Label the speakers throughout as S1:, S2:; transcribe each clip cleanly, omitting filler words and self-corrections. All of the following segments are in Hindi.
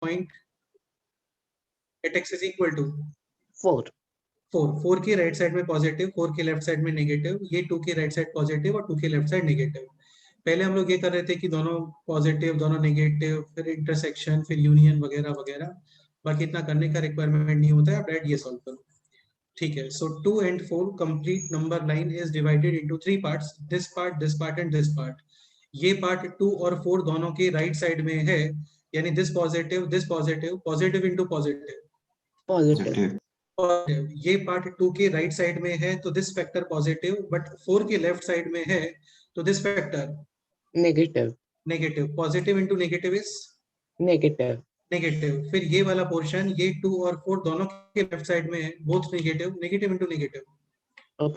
S1: point at x is equal to
S2: 4.
S1: 4 की राइट साइड में पॉजिटिव, 4 के लेफ्ट साइड में नेगेटिव, ये 2 की राइट साइड पॉजिटिव और 2 के लेफ्ट साइड नेगेटिव। पहले हम लोग ये कर रहे थे कि दोनों पॉजिटिव दोनों नेगेटिव, फिर इंटरसेक्शन, फिर यूनियन वगैरह वगैरह, बाकी इतना करने का रिक्वायरमेंट नहीं होता है। आप डायरेक्ट ये सॉल्व करो, ठीक है। सो 2 and 4 complete number line is divided into 3 parts, this part and this part. ये पार्ट 2 और 4 दोनों के राइट साइड में है, यानी this positive positive into positive
S2: Positive.
S1: Positive. ये पार्ट 2 के राइट साइड में है तो दिस फैक्टर पॉजिटिव, बट 4 के लेफ्ट साइड में है तो this factor
S2: Negative.
S1: Negative. Positive into negative is
S2: Negative.
S1: Negative. फिर ये वाला पोर्शन, ये 2 और 4 दोनों के लेफ्ट साइड में है, both negative, negative into negative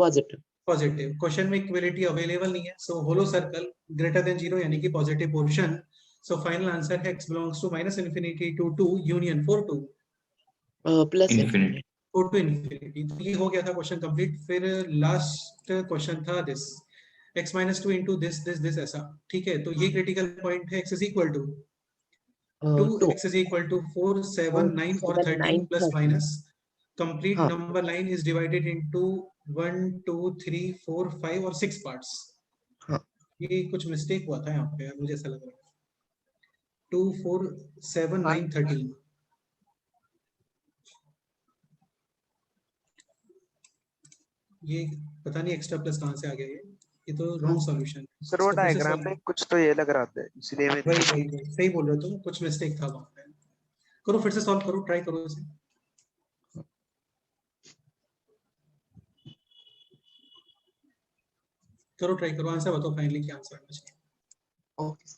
S2: Positive.
S1: Positive. Question में इक्वलिटी अवेलेबल नहीं है, so hollow circle greater than 0 यानी कि positive portion. So final answer है x belongs to -infinity to 2 union 4 to
S2: Plus
S3: Infinity.
S2: infinity.
S1: 4 to infinity। तो ये हो गया था क्वेश्चन कंप्लीट। फिर लास्ट क्वेश्चन था दिस, x -2 into this ऐसा, ठीक है। तो ये क्रिटिकल पॉइंट है, x is equal to 2,
S2: 2.
S1: x is equal to 4, 7, 9 or
S2: 7,
S1: 13
S2: 9,
S1: plus
S2: 13.
S1: minus। Complete
S2: हाँ.
S1: number line is divided into 1, 2, 3, 4, 5 और 6 parts।
S2: हाँ.
S1: ये कुछ मिस्टेक हुआ था यहाँ पे यार, मुझे ऐसा लग रहा है। 2, 4, 7, 9, 13। ये पता नहीं एक्स्ट्रा प्लस कहाँ से आ गया ये तो रॉन्ग सॉल्यूशन।
S4: सर वो डायग्राम में कुछ तो ये लग रहा था, इसलिए मैं
S1: वही सही बोल रहे हो तुम, कुछ मिस्टेक था वहाँ पे। करो फिर से सॉल्व करो, ट्राई करो इसे। करो ट्राई करो, आंसर बताओ फाइनली क्या आंसर आना चाहिए।
S2: Okay.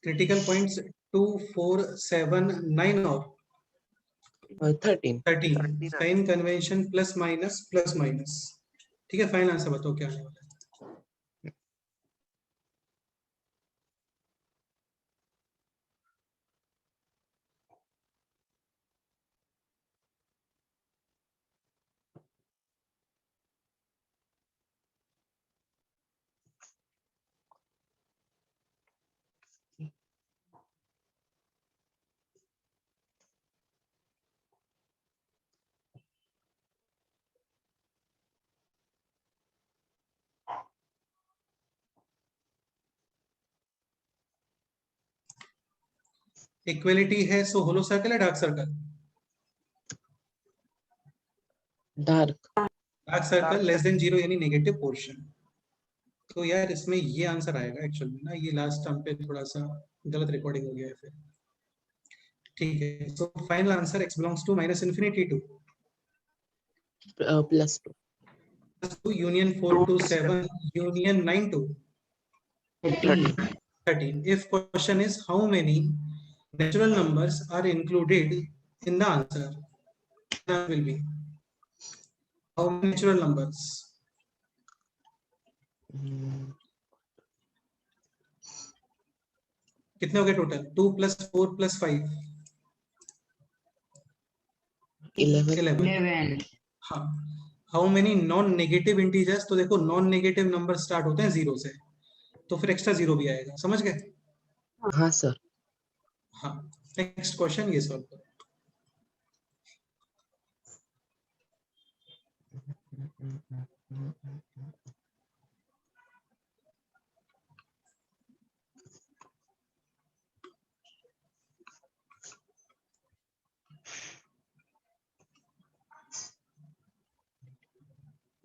S1: क्रिटिकल पॉइंट्स 2, 4, 7, 9 और
S2: 13.
S1: 13। Sign convention plus minus. ठीक है, फाइनल आंसर बताओ क्या आने वाला है। इक्वलिटी है, सो होलो सर्कल है dark circle?
S2: Dark.
S1: Dark circle less than 0 यानी नेगेटिव पोर्शन। तो यार इसमें ये आंसर आएगा एक्चुअल में ना, ये लास्ट टर्म पे थोड़ा सा गलत रिकॉर्डिंग हो गया है फिर। ठीक है, so final answer x belongs to -infinity to
S2: Plus 2.
S1: union 4 to 7 union 9 to 13. If question is how many natural numbers are included in the answer, that will be how many natural numbers? कितने हो गए टोटल? 2 + 4 + 5 11। हाँ, how many non negative integers? तो देखो नॉन नेगेटिव नंबर स्टार्ट होते हैं 0 से, तो फिर एक्स्ट्रा 0 भी आएगा, समझ गए?
S2: हाँ सर.
S1: हाँ, नेक्स्ट क्वेश्चन ये सॉल्व करो।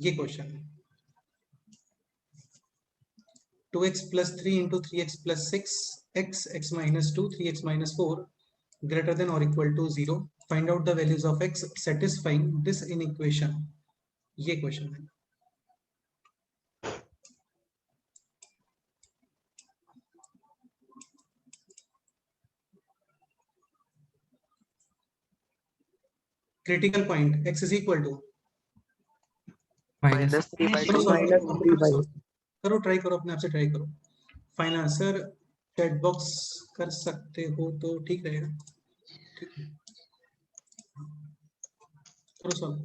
S1: ये क्वेश्चन है 2x + 3 × 3x + 6 x -2 3x -4 greater than or equal to 0, find out the values of x satisfying this inequation। ये क्वेश्चन है। Critical point x is equal to
S4: -3/2
S1: करो ट्राई करो, अपने आप से ट्राई करो। फाइनल आंसर चैट बॉक्स कर सकते हो तो ठीक रहेगा। ठीक है, करो solve.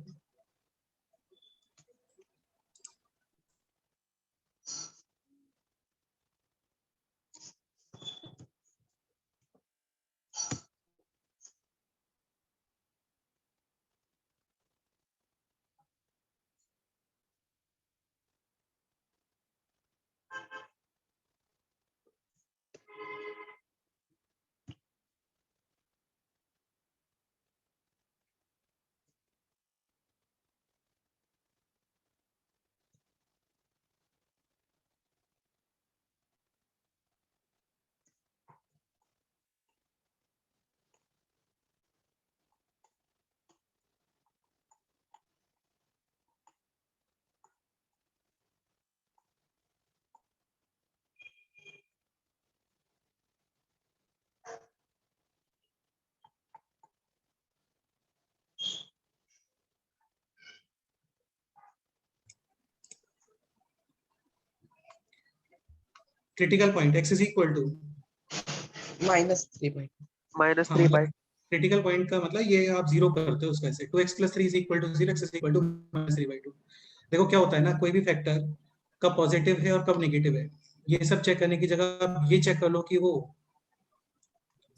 S1: Critical point x is equal to
S2: -3/2
S4: -3/2
S1: critical point का मतलब ये आप जीरो करते हो उसमें से 2x + 3 = 0, x = -3/2। देखो क्या होता है ना, कोई भी फैक्टर कब पॉजिटिव है और कब नेगेटिव है, ये सब चेक करने की जगह आप ये चेक कर लो कि वो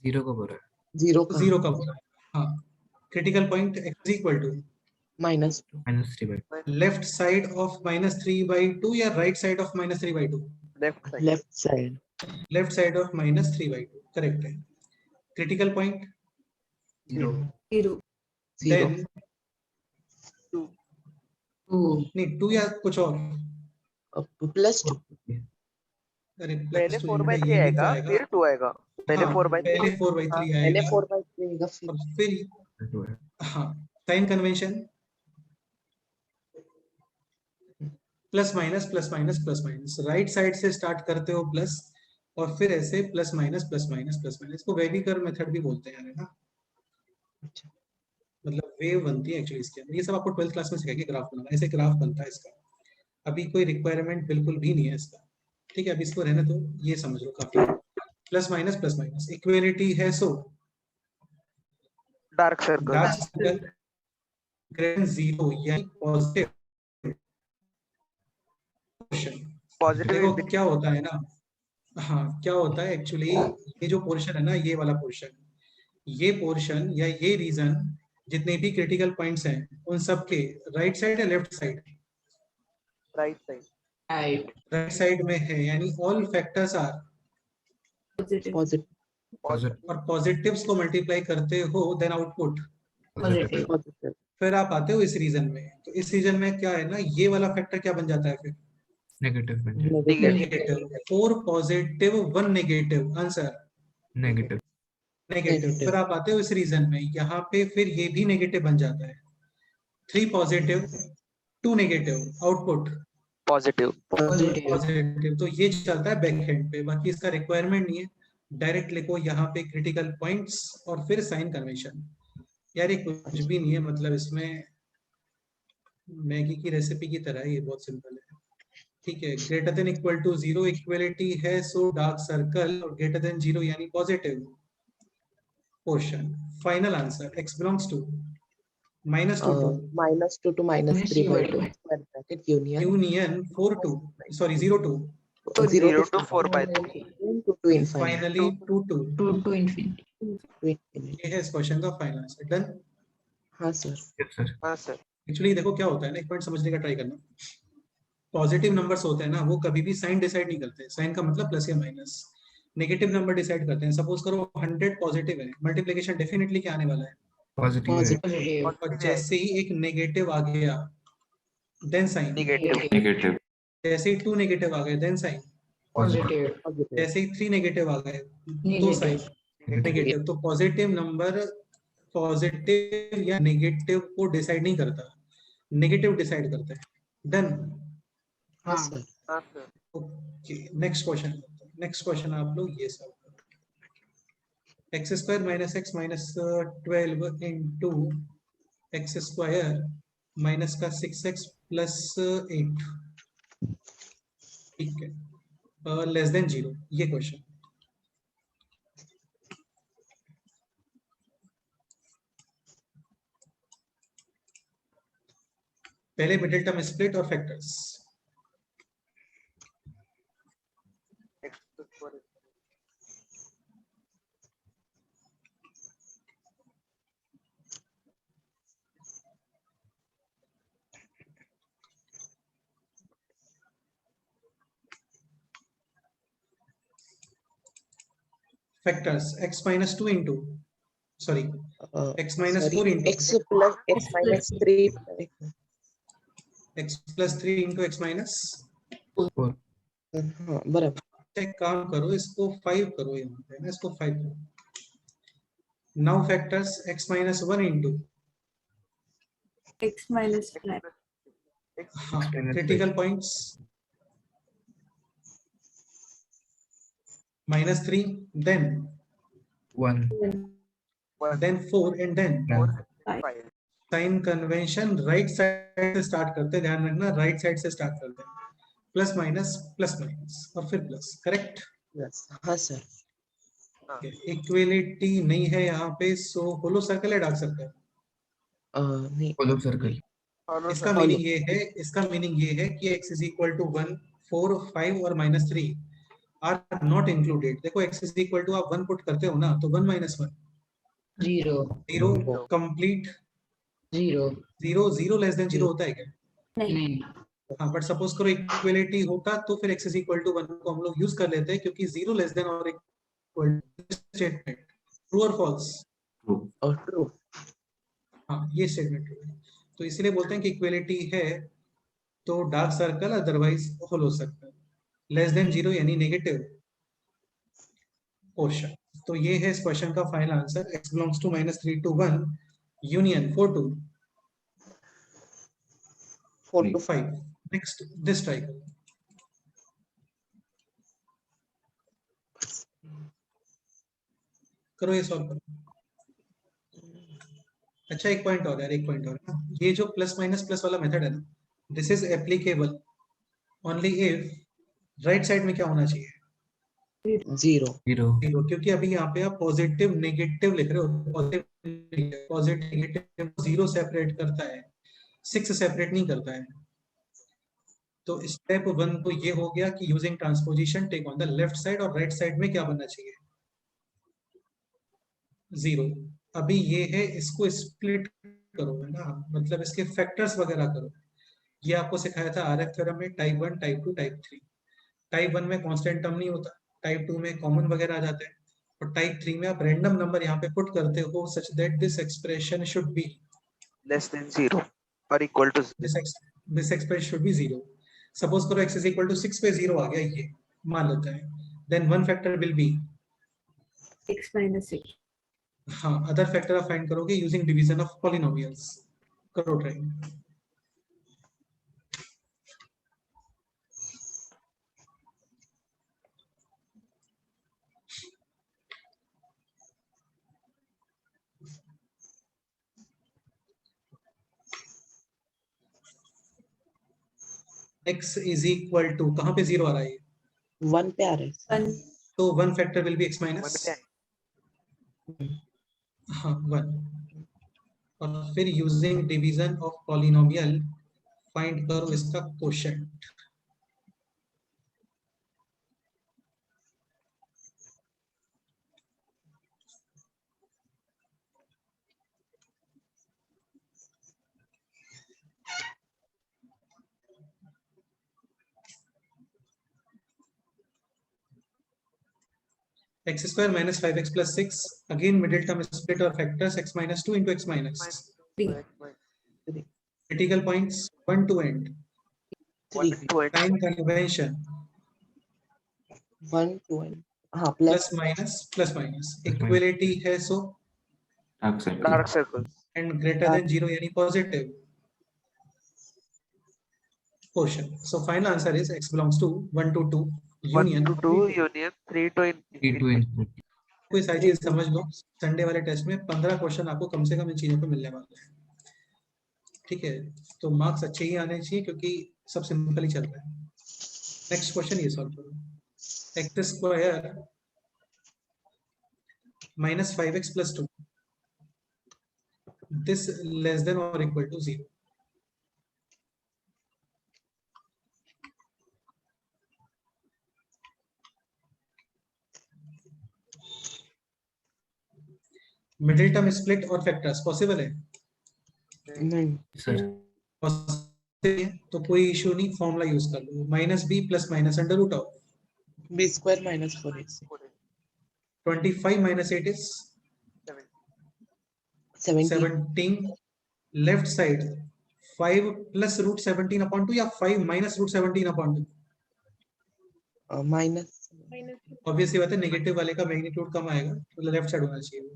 S3: जीरो को बोल रहा है।
S2: जीरो का
S1: जीरो कब हो रहा है। हाँ, critical point x =
S2: -2
S3: -3/2
S1: left side of -3/2 या right side of -3/2?
S4: Left side
S2: left side
S1: left side of -3/2 correct है। Critical point
S3: zero
S5: zero
S1: then
S4: 2
S1: नहीं 2 या कुछ और,
S2: +2
S1: अरे
S4: पहले
S1: प्लस 2
S4: 4/3
S1: ये भी तो
S4: आएगा,
S1: आएगा।
S4: फिर 2 आएगा। पहले
S1: हाँ,
S4: 4/3
S1: पहले
S2: हाँ,
S1: 4/3
S2: पहले
S1: आएगा
S2: 4/3 आएगा फिर
S1: और फिर हाँ sign convention plus minus right side से स्टार्ट करते हो प्लस और फिर ऐसे प्लस माइनस इसको वेविकर मेथड भी बोलते हैं है ना,
S2: अच्छा।
S1: मतलब वेव बनती है एक्चुअली इसके अंदर। ये सब आपको 12th क्लास में सिखाएंगे ग्राफ बनाना, ऐसे ग्राफ बनता है इसका। अभी कोई रिक्वायरमेंट बिल्कुल भी नहीं है इसका, ठीक है, अभी इसको रहने दो, ये समझ लो काफी। प्लस माइनस इक्वलिटी है, so
S4: dark circle
S1: dark circle greater 0 यानी पॉजिटिव पोर्शन।
S4: पॉजिटिव
S1: देखो
S4: इंफिनिटी
S1: क्या होता है ना, हाँ क्या होता है एक्चुअली, ये जो पोर्शन है ना, ये वाला पोर्शन, ये पोर्शन या ये रीजन, जितने भी क्रिटिकल पॉइंट्स हैं उन सब के राइट साइड या left side,
S4: right side
S1: right side में है, यानी all factors are
S5: positive
S2: positive
S1: और पॉजिटिव्स को मल्टीप्लाई करते हो देन आउटपुट
S5: पॉजिटिव
S2: पॉजिटिव
S1: फिर आप आते हो इस रीजन में। तो इस रीजन में क्या है ना, ये वाला फैक्टर क्या बन जाता है फिर
S3: नेगेटिव बन जाए
S2: negative
S1: negative. 4 positive 1 negative, answer
S3: negative
S1: negative. फिर आप आते हो इस रीजन में, यहाँ पे फिर ये भी नेगेटिव बन जाता है। 3 positive 2 negative, output
S4: positive
S1: positive. तो ये चलता है बैक हैंड पे, बाकी इसका रिक्वायरमेंट नहीं है। डायरेक्ट लिखो यहाँ पे क्रिटिकल पॉइंट्स और फिर साइन कन्वेंशन। यार ये कुछ भी नहीं है, मतलब इसमें मैगी की रेसिपी की तरह है, ये बहुत सिंपल है। ठीक है, greater than equal to 0 equality है, सो डार्क सर्कल, और ग्रेटर देन 0 यानी positive portion. Final answer x belongs to -2 to
S2: -2 to -3/2 square bracket union
S1: union 4 to sorry 0 to
S4: 0 to 4/3
S2: to infinity
S1: finally 2 to।
S5: Two infinity
S2: to infinity।
S1: ये है इस क्वेश्चन का फाइनल आंसर। डन।
S2: हाँ सर
S3: यस सर
S4: हाँ सर
S1: एक्चुअली देखो क्या होता है ना, एक पॉइंट समझने का ट्राई करना। पॉजिटिव नंबर्स होते हैं ना, वो कभी भी साइन डिसाइड नहीं करते। साइन का मतलब प्लस या माइनस। नेगेटिव नंबर डिसाइड करते हैं। सपोज करो 100 पॉजिटिव है, मल्टीप्लिकेशन डेफिनेटली क्या आने वाला है,
S3: पॉजिटिव है
S2: पॉजिटिव
S1: और जैसे ही एक नेगेटिव आ गया देन साइन,
S4: निगेटिव
S3: नेगेटिव
S1: जैसे ही 2 नेगेटिव आ गए देन साइन,
S3: पॉजिटिव
S2: पॉजिटिव
S1: जैसे ही 3 नेगेटिव आ गए दो साइन नेगेटिव। तो पॉजिटिव नंबर पॉजिटिव या नेगेटिव को डिसाइड नहीं करता, नेगेटिव डिसाइड करता है। डन।
S2: हाँ सर
S4: हाँ सर
S1: ओके, नेक्स्ट क्वेश्चन आप लोग ये सब x² - x - 12 into x² minus का 6x प्लस 8, ठीक है, लेस देन 0, ये क्वेश्चन। पहले मिडिल टर्म स्प्लिट और factors.
S4: X plus 4 is
S1: factors x minus 2 into, sorry, x minus
S2: sorry,
S1: 4 into
S2: x plus x minus 3.
S1: x plus 3 into x minus,
S3: 4
S2: हाँ बराबर।
S1: एक काम करो, इसको 5 करो, यहाँ पे ना इसको 5 करो। Now factors x minus 1 into,
S5: X minus 5.
S4: X
S1: हाँ,
S3: minus
S1: critical points -3, then
S3: 1
S1: then 4 and then
S4: 5.
S1: Sign convention right side से स्टार्ट करते हैं, ध्यान रखना राइट साइड से स्टार्ट करते हैं, प्लस माइनस और फिर प्लस, करेक्ट।
S2: हाँ सर।
S1: इक्वलिटी नहीं है यहाँ पे, सो होलो सर्कल है डार्क सर्कल।
S2: नहीं
S3: hollow circle
S4: Hollow
S1: इसका
S4: circle.
S1: मीनिंग ये है कि x is equal to 1, 4, 5 और -3 आर नॉट इंक्लूडेड। देखो x is equal to आप 1 पुट करते हो ना, तो 1 minus 1
S5: 0.
S1: 0 कंप्लीट
S5: 0.
S1: 0 लेस देन 0 होता है क्या?
S5: नहीं.
S1: हाँ, बट सपोज करो इक्वलिटी होता तो फिर x is equal to 1 को हम लोग यूज कर लेते हैं, क्योंकि 0 लेस देन और इक्वल स्टेटमेंट ट्रू और फॉल्स।
S2: और ट्रू।
S1: हाँ, ये स्टेटमेंट ट्रू है, तो इसीलिए बोलते हैं कि इक्वलिटी है तो डार्क सर्कल, अदरवाइज होलो सर्कल। लेस देन 0 यानी नेगेटिव पोर्शन। तो ये है इस क्वेश्चन का final answer, x belongs to -3 to 1 union 4 to
S2: 4 to
S1: 5. Next, this triangle. करो ये सॉल्व करो। अच्छा, एक पॉइंट और यार, एक पॉइंट और ना, ये जो प्लस माइनस प्लस वाला मेथड है ना, this is applicable only if right side में क्या होना चाहिए?
S2: 0।
S3: 0
S1: क्योंकि अभी यहाँ पे आप पॉजिटिव नेगेटिव लिख रहे हो, पॉजिटिव नेगेटिव 0 सेपरेट करता है, 6 सेपरेट नहीं करता है। तो स्टेप 1 तो ये हो गया कि using transposition take on the left side, और राइट साइड में क्या बनना चाहिए? 0। अभी ये है, इसको स्प्लिट करो, है ना, मतलब इसके फैक्टर्स वगैरह करो। ये आपको सिखाया था आरएफ थ्योरम में, टाइप 1, टाइप 2, टाइप 3। टाइप 1 में कांस्टेंट टर्म नहीं होता, टाइप 2 में कॉमन वगैरह आ जाते हैं, और टाइप 3 में आप रैंडम नंबर यहाँ पे पुट करते हो such that this expression should B
S4: Less than 0 or equal to 0.
S1: This expression should B 0। Suppose करो x is equal to 6 पे 0 आ गया, ये मान लेते हैं, then one factor will be
S5: X minus 6.
S1: हाँ, अदर फैक्टर आप फाइंड करोगे यूजिंग डिवीजन ऑफ पॉलिनोमियल्स। करो try. x is equal to, कहाँ पे 0 आ रहा है?
S2: 1 पे आ रहा है।
S5: 1.
S1: तो one factor will be x
S4: 1
S1: minus,
S4: पे
S1: हाँ 1, और फिर using division of polynomial find करो इसका quotient. x square minus 5x plus 6, again middle term split or factors x minus 2 into x minus,
S5: 3.
S1: critical points 1 to end,
S2: 3
S1: time convention
S2: 1 to 1 हाँ
S1: plus
S2: प्लस
S1: minus equality है, so
S4: dark circles.
S1: and greater than 0 यानी positive portion. So final answer is x belongs to 1 to 2
S4: 1
S1: union
S4: to 2 union 3 to
S3: 3 to infinity
S1: कोई सारी चीज समझ लो, संडे वाले टेस्ट में 15 क्वेश्चन आपको कम से कम इन चीजों पे मिलने वाले हैं। ठीक है, तो मार्क्स अच्छे ही आने चाहिए क्योंकि सब सिंपल ही चल रहा है। नेक्स्ट क्वेश्चन ये सॉल्व करो। X square minus 5x plus 2 this less than और equal to 0। Middle term split और फैक्टर्स पॉसिबल है?
S2: नहीं।
S3: सर
S1: Possible है, तो कोई इशू नहीं, फॉर्मूला यूज कर लो, minus b plus minus under root of
S2: b square minus 4ac
S1: 25 minus 8 is
S2: 17
S1: 17, left side 5 plus root 17 upon 2 या 5 minus root 17 upon 2?
S2: minus
S1: obviously बात है, नेगेटिव वाले का मैग्नीट्यूड कम आएगा तो लेफ्ट साइड होना चाहिए वो।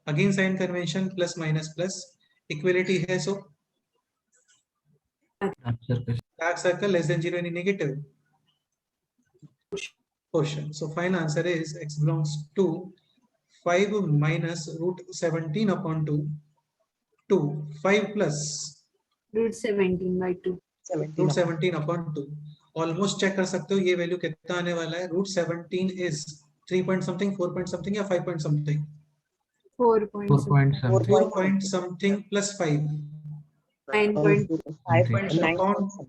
S1: Again sign convention, plus minus plus, equality है, so dark circle less than 0 any negative portion. So final answer is x belongs to 5 minus root 17 upon 2 to 5 plus
S5: root 17 by 2.
S2: 17
S1: root 17 upon 2. Almost check कर सकते हो ये वैल्यू कितना आने वाला है। Root 17 is 3 point something, 4 point something या 5 point something?
S5: 4 points.
S1: 4 point something plus 5
S5: 9 point.
S2: 5.9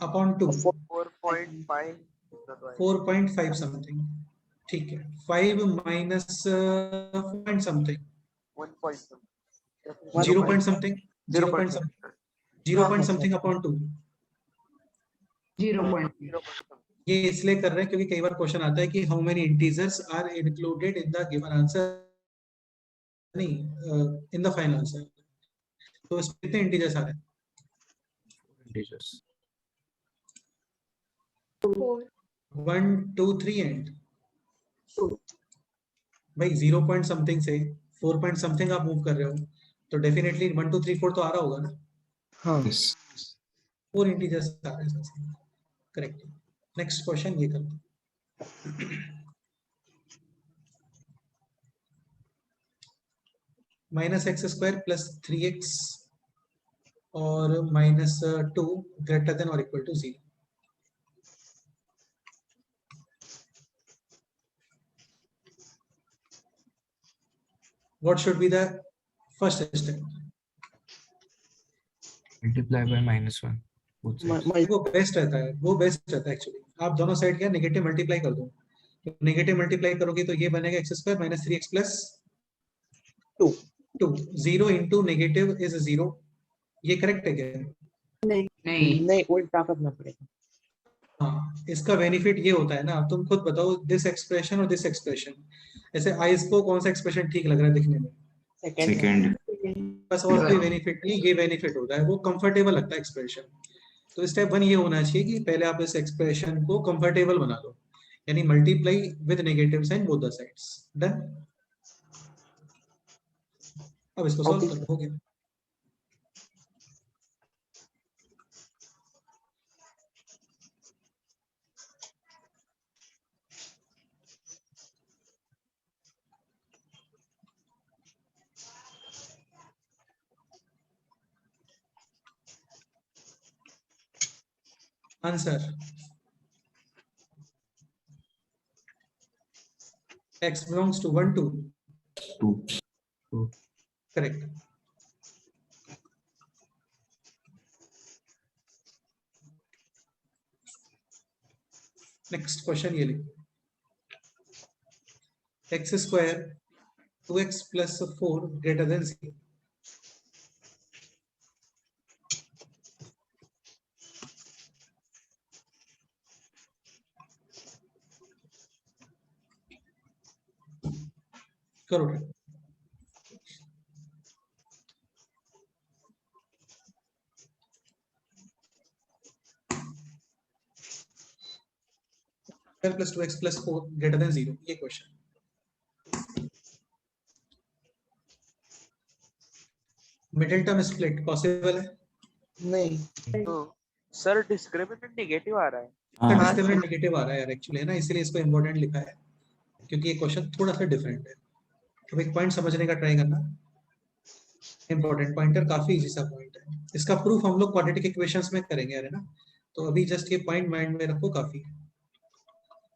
S1: upon 2
S4: 4.5
S1: 4.5 something, ठीक है। 5 minus point something
S4: 1 point
S1: 0 point something 0 point 0 point something upon 2।
S5: 0 point.
S1: ये इसलिए कर रहे हैं क्योंकि कई बार क्वेश्चन आता है कि how many integers are included in the given answer, नहीं इन द फाइनल आंसर। तो इसमें कितने इंटीजर्स आ रहे हैं? 1 2 3 एंड भाई 0 पॉइंट समथिंग से 4 पॉइंट समथिंग आप मूव कर रहे हो तो डेफिनेटली 1 2 3 4 तो आ रहा होगा ना।
S2: हाँ
S1: 4 इंटीजर्स आ रहे हैं, करेक्ट। नेक्स्ट क्वेश्चन ये करते हैं। Minus x square plus 3x और माइनस 2 ग्रेटर देन और equal to 0। What should be the first step?
S3: Multiply by -1 both sides.
S1: वो बेस्ट रहता है, वो बेस्ट रहता है एक्चुअली। आप दोनों साइड क्या नेगेटिव मल्टीप्लाई कर दो, तो नेगेटिव मल्टीप्लाई करोगे तो ये बनेगा x square minus 3x plus 2 0 into negative is 0। ये करेक्ट है क्या?
S2: नहीं उल्टा करना पड़ेगा।
S1: हाँ, इसका बेनिफिट ये होता है ना, तुम खुद बताओ दिस एक्सप्रेशन और दिस एक्सप्रेशन, ऐसे आइस को कौन सा एक्सप्रेशन ठीक लग रहा है दिखने में?
S2: सेकंड
S1: बस और कोई बेनिफिट नहीं, ये बेनिफिट होता है, वो कंफर्टेबल लगता है एक्सप्रेशन। तो स्टेप 1 ये होना चाहिए कि पहले आप इस एक्सप्रेशन को कंफर्टेबल बना लो, यानी multiply with negative sign both the sides. Done. अब इसको सॉल्व करो, हो गया। Answer x belongs to 1 2
S3: 2
S1: correct। Next question ये लिखो, x square 2x plus 4 greater than 0। करो। Plus 2x plus 4 greater than 0, ये question. Middle term split possible है?
S2: नहीं
S4: तो सर डिस्क्रिमिनेंट नेगेटिव आ रहा है।
S1: डिस्क्रिमिनेंट नेगेटिव आ रहा है यार एक्चुअली, है ना, इसलिए इसको इंपॉर्टेंट लिखा है क्योंकि ये क्वेश्चन थोड़ा सा डिफरेंट है। अब एक पॉइंट समझने का ट्राई करना, इंपॉर्टेंट पॉइंटर, काफी इजी सा पॉइंट है। है। इसका प्रूफ हम लोग क्वाड्रेटिक इक्वेशंस में करेंगे, है ना। तो अभी जस्ट ये पॉइंट माइंड में रखो, काफी है।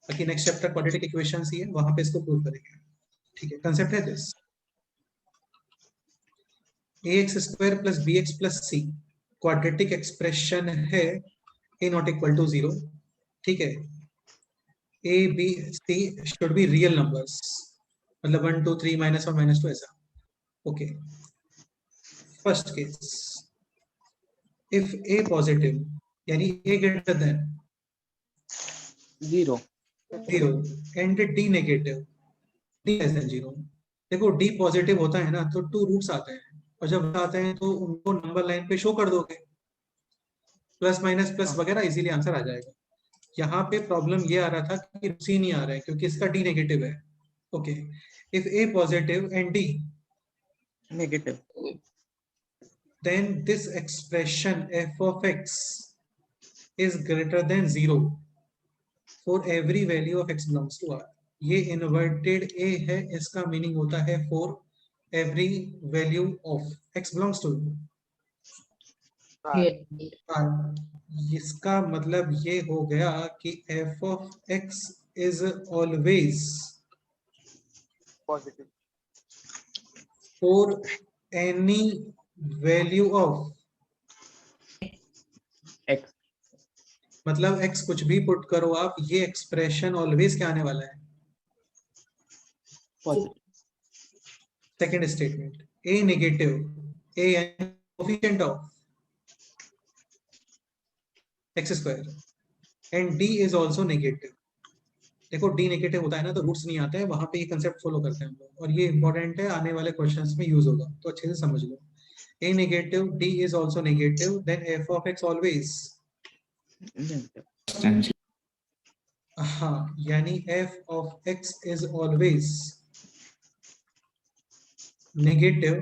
S1: बाकी नेक्स्ट चैप्टर क्वाड्रेटिक इक्वेशंस ही है, वहां पे इसको प्रूव करेंगे। ठीक है, कंसेप्ट है this, ax square plus bx plus c quadratic expression है a नॉट इक्वल टू 0। ठीक है, a b c should be real numbers, मतलब 1 2 3 -1 -2 ऐसा। Okay, first case, if a positive यानी a greater than
S2: 0
S1: 0 and d negative d less than 0। देखो d पॉजिटिव होता है ना तो 2 रूट्स आते हैं, और जब आते हैं तो उनको नंबर लाइन पे शो कर दोगे, प्लस माइनस प्लस वगैरह, इजीली आंसर आ जाएगा। यहाँ पे प्रॉब्लम ये आ रहा था कि सी नहीं आ रहा है क्योंकि इसका d नेगेटिव है। Okay, if a positive and d,
S2: negative,
S1: then this expression f of x is greater than 0 for every value of x belongs to r। ये इन्वर्टेड a है, इसका मीनिंग होता है for every value of x belongs to r। इसका मतलब ये हो गया कि f of x is always
S4: positive,
S1: for any value of,
S2: x
S1: मतलब x कुछ भी पुट करो आप, ये एक्सप्रेशन ऑलवेज क्या आने वाला है,
S2: positive,
S1: second statement, a negative, a यानी coefficient of x square and d is also negative. देखो d नेगेटिव होता है ना तो रूट्स नहीं आते हैं, वहां पे ये कंसेप्ट फॉलो करते हैं हम लोग, और ये इंपॉर्टेंट है, आने वाले क्वेश्चंस में यूज होगा, तो अच्छे से समझ लो। a negative, d is also negative, then f of x always,
S2: negative,
S1: हाँ, यानी f of x is always negative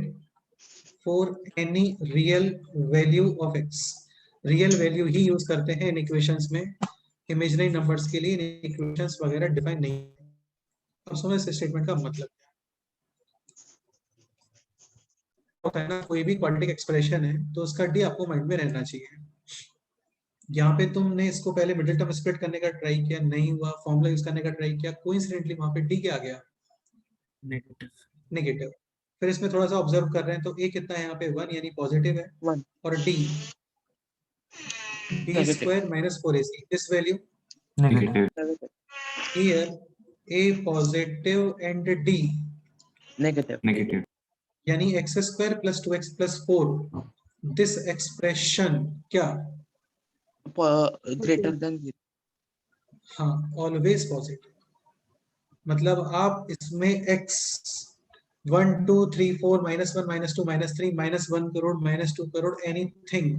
S1: for any real value of x। Real value ही यूज करते हैं इन इक्वेशंस में, इमेजिनरी नंबर्स के लिए इक्वेशंस वगैरह डिफाइन नहीं। अब समझ इस स्टेटमेंट का मतलब होता है ना, कोई भी क्वाड्रेटिक एक्सप्रेशन है तो उसका डी आपको माइंड में रहना चाहिए। यहाँ पे तुमने इसको पहले मिडिल टर्म स्प्लिट करने का ट्राई किया, नहीं हुआ, फॉर्मूला यूज करने का ट्राई किया, कोइंसिडेंटली वहां पे डी क्या आ गया,
S3: नेगेटिव,
S1: नेगेटिव। फिर इसमें थोड़ा सा ऑब्जर्व कर रहे हैं तो ए कितना है यहाँ पे 1 यानी पॉजिटिव है,
S2: 1
S1: और D B square minus 4ac, this value
S3: negative,
S2: negative,
S1: here a positive and d
S2: negative,
S3: negative,
S1: यानी x square plus 2x plus 4, this expression क्या,
S2: ग्रेटर देन 0,
S1: हाँ, ऑलवेज पॉजिटिव। मतलब आप इसमें x 1 2 3 4 -1 -2 -3 -1 crore -2 crore anything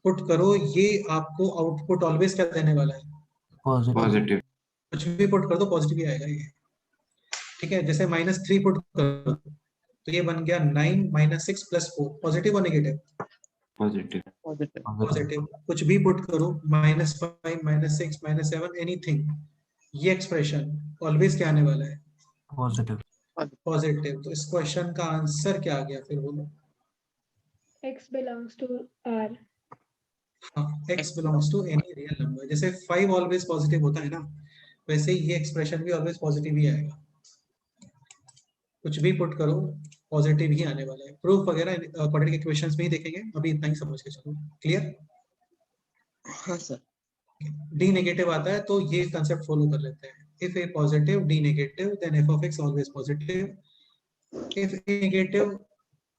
S1: put करो, ये आपको आउटपुट ऑलवेज क्या देने वाला है,
S3: पॉजिटिव,
S1: कुछ भी पुट कर दो पॉजिटिव ही आएगा ये। ठीक है, जैसे -3 पुट करो तो ये बन गया 9 -6 + 4, पॉजिटिव और नेगेटिव,
S3: पॉजिटिव,
S2: पॉजिटिव,
S1: पॉजिटिव। कुछ भी पुट करो -5 -6 -7 एनीथिंग, ये एक्सप्रेशन ऑलवेज क्या आने वाला है,
S3: पॉजिटिव,
S1: पॉजिटिव। तो इस क्वेश्चन का आंसर क्या आ गया फिर बोलो,
S5: X belongs to R.
S1: हाँ, x belongs to any real number. जैसे 5 ऑलवेज पॉजिटिव होता है ना, वैसे ही ये एक्सप्रेशन भी ऑलवेज पॉजिटिव ही आएगा, कुछ भी पुट करो पॉजिटिव ही आने वाला है। प्रूफ वगैरह क्वाड्रेटिक इक्वेशंस में ही देखेंगे, अभी इतना ही समझ के चलो, क्लियर।
S2: हाँ सर,
S1: d नेगेटिव आता है तो ये कंसेप्ट फॉलो कर लेते हैं, if a positive d negative then f of x always positive, if a negative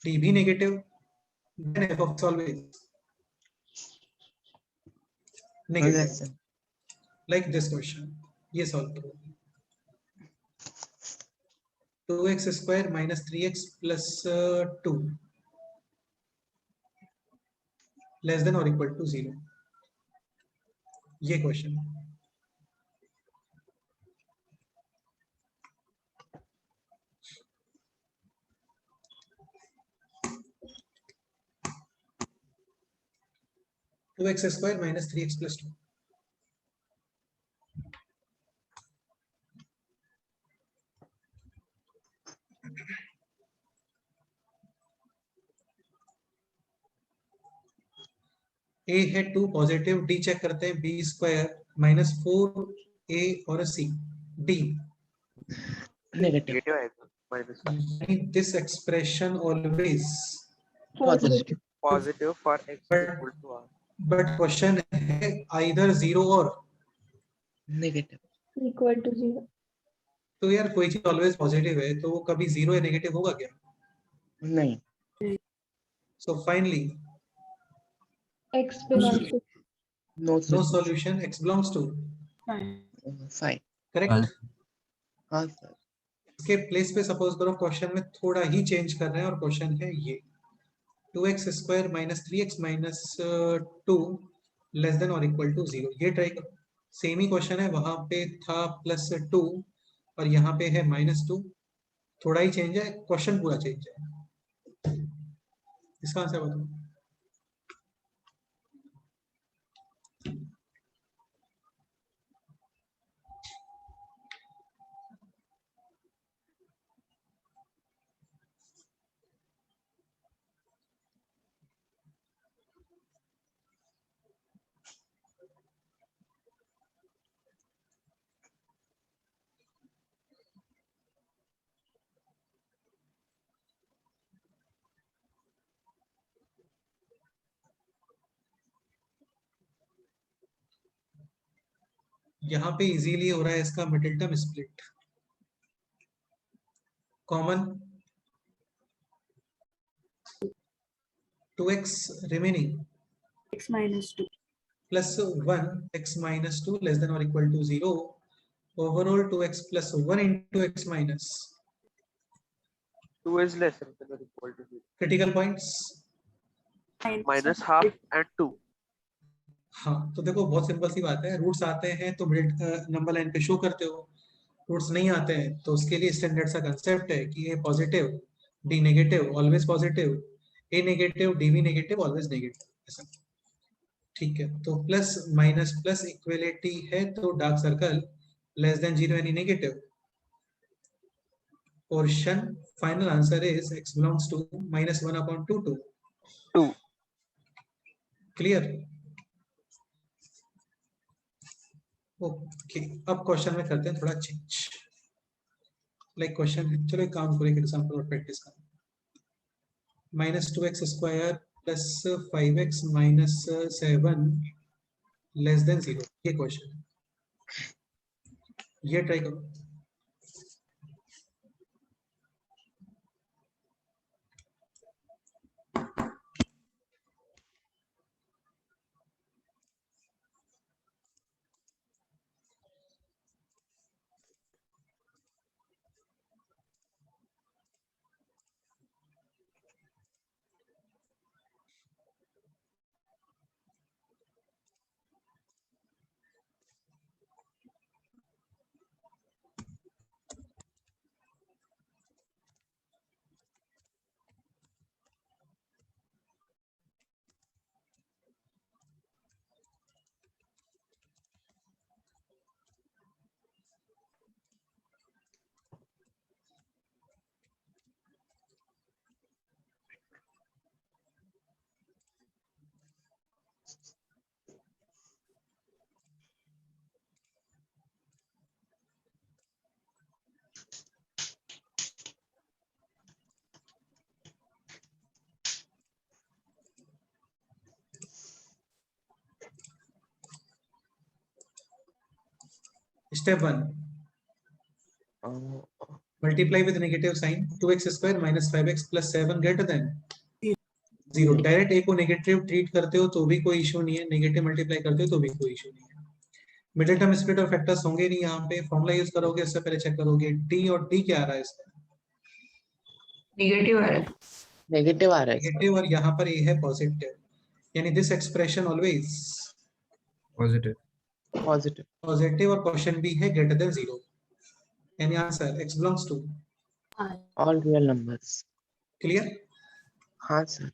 S1: d भी negative then f of x always negative,
S2: yes sir,
S1: like this question, ये सॉल्व करो, 2x square minus 3x plus 2 less than or equal to 0, ये question. 2x square minus 3x plus 2, ए है 2 पॉजिटिव, डी चेक करते हैं, बी स्क्वायर माइनस 4 ए और सी डी,
S2: Negative.
S4: नेगेटिव आएगा minus
S1: this expression always,
S2: Positive.
S4: Positive for x
S1: But-
S4: equal to r
S1: but question है आइदर 0 और,
S2: Negative.
S5: equal to 0.
S1: तो यार कोई चीज ऑलवेज पॉजिटिव है तो वो कभी 0 या नेगेटिव होगा क्या?
S2: नहीं.
S1: So finally
S5: X belongs to
S2: No
S1: no
S2: solution.
S1: Solution, x belongs to,
S2: Fine.
S1: Correct.
S2: हाँ sir.
S1: इसके प्लेस पे सपोज करो क्वेश्चन में थोड़ा ही चेंज कर रहे हैं और क्वेश्चन है ये 2x square minus 3x minus 2 less than और इक्वल टू 0, ये ट्राई करो। सेम ही क्वेश्चन है, वहां पे था +2 और यहाँ पे है -2, थोड़ा ही चेंज है, क्वेश्चन पूरा चेंज है। इसका आंसर बताओ। यहाँ पे इजीली हो रहा है इसका middle term split, common 2x remaining
S6: x minus 2.
S1: +1 x minus 2 less than or equal to 0, overall 2x plus 1 into x minus
S4: 2 is lesser than or equal to 0
S1: critical points।
S4: minus half and 2
S1: हाँ तो देखो बहुत सिंपल सी बात है, रूट्स आते हैं तो मिडिल नंबर लाइन पे शो करते हो, रूट्स नहीं आते हैं तो उसके लिए स्टैंडर्ड सा कंसेप्ट है कि A positive D negative always positive, A negative D भी नेगेटिव ऑलवेज नेगेटिव, ऐसा। ठीक है, तो प्लस माइनस प्लस इक्वलिटी है तो डार्क सर्कल लेस देन 0 यानी negative, portion final answer is x belongs to -1/2 to
S4: 2
S1: clear। Okay, अब क्वेश्चन में करते हैं थोड़ा चेंज, लाइक क्वेश्चन है, चलो एक काम करो, एक एग्जांपल और प्रैक्टिस करें। -2x square plus 5x minus 7 less than 0, ये क्वेश्चन, ये ट्राई करो। Step 1, multiply with negative sign, 2x square minus 5x plus 7 greater than 0। Direct a को नेगेटिव ट्रीट करते हो तो भी कोई इशू नहीं है, नेगेटिव मल्टीप्लाई करते हो तो भी कोई इशू नहीं है। मिडिल टर्म स्प्लिट और फैक्टर्स होंगे नहीं, यहाँ पे फॉर्मूला यूज करोगे, उससे पहले चेक करोगे d और d क्या आ रहा है इसका,
S6: Negative है।
S2: Negative आ रहा है.
S1: नेगेटिव, और यहाँ पर a है पॉजिटिव, यानी this expression always
S3: Positive.
S2: Positive.
S1: Positive, और क्वेश्चन भी है ग्रेटर देन 0, यानी answer x belongs to,
S2: All real numbers.
S1: Clear.
S2: हाँ sir.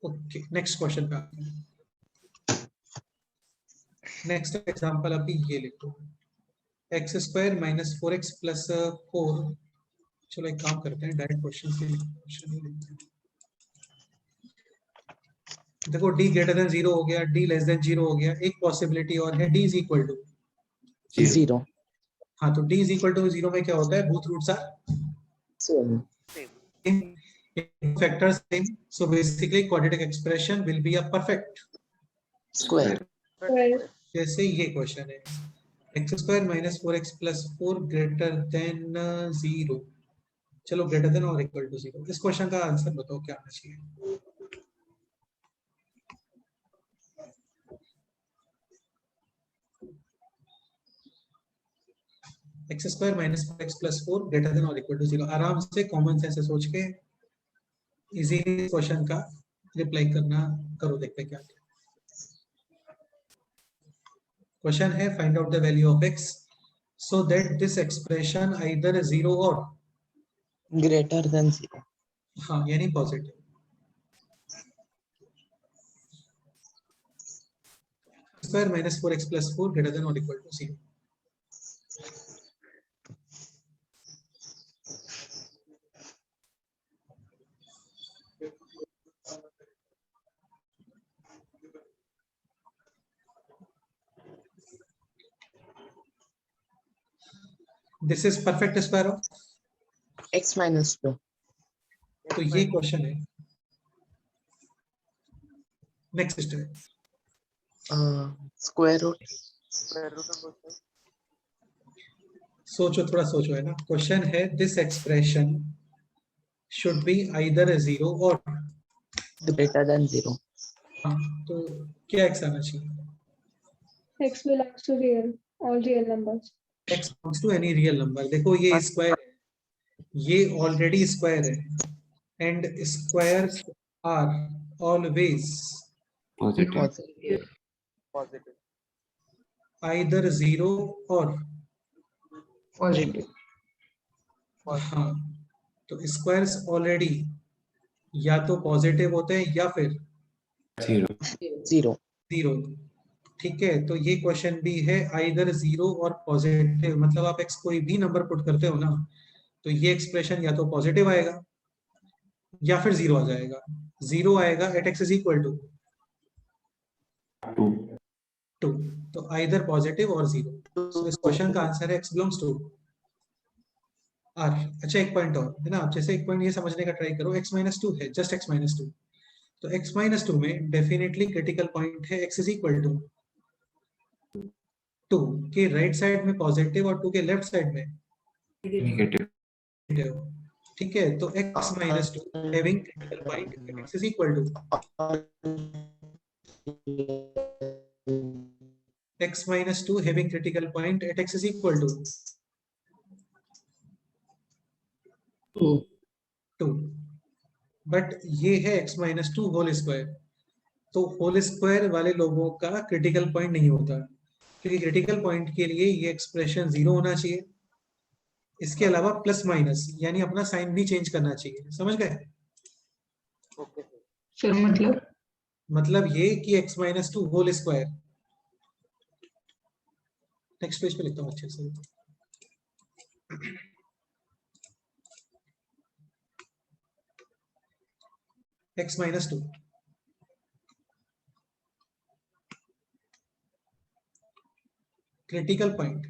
S1: ओके, नेक्स्ट क्वेश्चन पे आते हैं। नेक्स्ट एग्जांपल अभी ये लिखो, x square minus 4x plus 4, चलो एक काम करते हैं, डायरेक्ट क्वेश्चन से क्वेश्चन ही लिखते हैं। देखो d ग्रेटर देन 0 हो गया, d लेस देन 0 हो गया, एक पॉसिबिलिटी और है d इज इक्वल टू,
S2: 0.
S1: हाँ तो d इज इक्वल टू 0 में क्या होता है, both roots are
S2: Same.
S4: Same.
S1: factors same, so basically quadratic expression will be a perfect.
S2: Square.
S5: Square.
S1: जैसे ये क्वेश्चन है x square minus 4x plus 4 greater than 0, चलो ग्रेटर देन और इक्वल टू 0, इस क्वेश्चन का आंसर बताओ क्या आना चाहिए। X square minus 4x plus 4 greater than और इक्वल टू 0, आराम से कॉमन सेंस से सोच के इजीली क्वेश्चन का रिप्लाई करना, करो देखते हैं क्या क्वेश्चन है। Find out the value of x so that this expression either 0 or
S2: Greater than 0.
S1: हाँ यानी positive, square minus 4x plus 4 greater than और equal to 0। This is perfect square of,
S2: X minus 2.
S1: तो ये क्वेश्चन है। Next step,
S2: Square root.
S4: Square root of both sides.
S1: सोचो थोड़ा सोचो, है ना। क्वेश्चन है this expression should be either 0 और,
S2: Greater than 0.
S1: हाँ तो क्या x आना चाहिए,
S5: X belongs to real, all real numbers.
S1: x belongs to any real number। देखो ये स्क्वायर है, ये ऑलरेडी स्क्वायर है and squares are always
S3: Positive.
S2: Positive.
S4: Positive.
S1: Either 0 और,
S2: Positive.
S1: हाँ तो स्क्वायर्स ऑलरेडी या तो पॉजिटिव होते हैं या फिर
S3: 0.
S2: 0.
S1: 0। ठीक है, तो ये क्वेश्चन भी है आइदर 0 और पॉजिटिव, मतलब आप x कोई भी नंबर पुट करते हो ना, तो ये एक्सप्रेशन या तो पॉजिटिव आएगा या फिर 0 आ जाएगा। 0 आएगा at x is equal to
S3: 2.
S1: 2, तो आइदर पॉजिटिव और 0। सो इस क्वेश्चन का आंसर है x बिलोंग्स टू r। अच्छा एक पॉइंट और है ना, आप जैसे एक पॉइंट ये समझने का ट्राई करो, x माइनस 2 है, जस्ट x माइनस 2, तो x माइनस 2 में डेफिनेटली क्रिटिकल पॉइंट है x इज इक्वल टू 2 के राइट साइड में पॉजिटिव और 2 के लेफ्ट साइड में
S3: Negative.
S1: नेगेटिव। ठीक है, तो x minus 2 having critical point x is equal to x minus 2 having critical point at x is equal to 2, but ये है x minus 2 होल स्क्वायर, तो होल स्क्वायर वाले लोगों का क्रिटिकल पॉइंट नहीं होता, क्योंकि क्रिटिकल पॉइंट के लिए ये एक्सप्रेशन 0 होना चाहिए, इसके अलावा प्लस माइनस यानी अपना साइन भी चेंज करना चाहिए, समझ गए।
S4: Okay. Sir.
S2: सर
S1: मतलब ये कि x minus 2 whole square, next page पे लिखता हूँ अच्छे से, x minus 2 critical point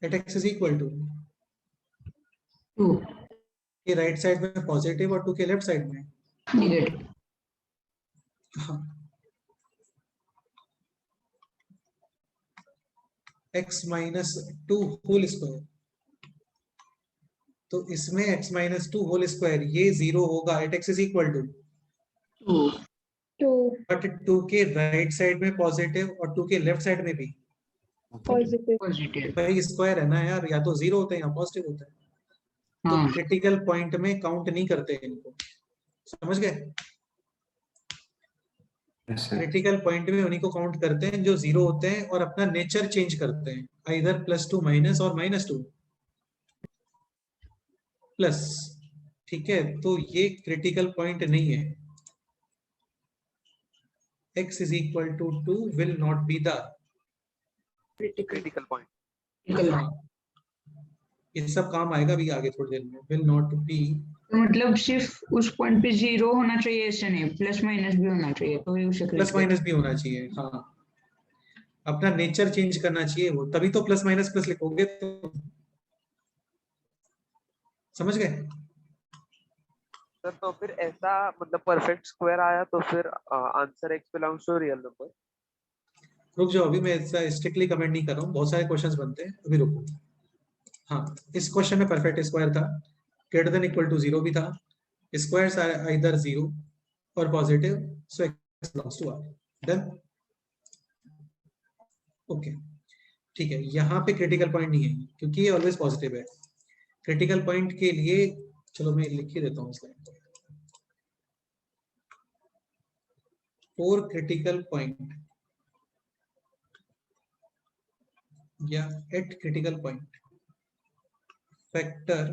S1: at x is equal to 2 के राइट साइड में पॉजिटिव और 2 के लेफ्ट साइड में
S2: नेगेटिव.
S1: हाँ, x minus 2 होल स्क्वायर, तो इसमें x minus 2 होल स्क्वायर ये 0 होगा at x is equal to
S5: 2
S1: but 2 के राइट साइड में पॉजिटिव और 2 के लेफ्ट साइड में भी,
S5: positive.
S1: भाई स्क्वायर है ना यार, या तो 0 होता है या पॉजिटिव होता है, तो क्रिटिकल पॉइंट में काउंट नहीं करते इनको, समझ गए।
S3: Yes, sir.
S1: क्रिटिकल पॉइंट में उन्हीं को काउंट करते हैं जो 0 होते हैं और अपना नेचर चेंज करते हैं, आइदर +2 माइनस और -2 प्लस। ठीक है, तो ये क्रिटिकल पॉइंट नहीं है, x is equal to 2 will not be the
S4: Critical point.
S1: हाँ, ये सब काम आएगा अभी आगे थोड़ी देर में। विल नॉट बी,
S7: तो मतलब सिर्फ उस पॉइंट पे 0 होना चाहिए ऐसा नहीं, प्लस माइनस भी होना चाहिए तो ही उसे
S1: प्लस माइनस भी होना चाहिए। हाँ, अपना नेचर चेंज करना चाहिए वो, तभी तो प्लस माइनस प्लस लिखोगे। तो समझ गए?
S4: सर तो फिर ऐसा मतलब परफेक्ट स्क्वायर आया तो फिर answer x belongs to real number.
S1: रुक जाओ, अभी मैं ऐसा स्ट्रिक्टली कमेंट नहीं कर रहा हूँ, बहुत सारे क्वेश्चंस बनते हैं, अभी रुको। हाँ, इस क्वेश्चन में परफेक्ट स्क्वायर था, ग्रेटर देन इक्वल टू 0 भी था, स्क्वायर्स आर आइदर 0 और positive, so x belongs to r। Done? Okay, ठीक है। यहाँ पे क्रिटिकल पॉइंट नहीं है क्योंकि ये ऑलवेज पॉजिटिव है। क्रिटिकल पॉइंट के लिए चलो मैं लिख ही देता हूँ स्लाइड पे। फोर क्रिटिकल पॉइंट या at critical point factor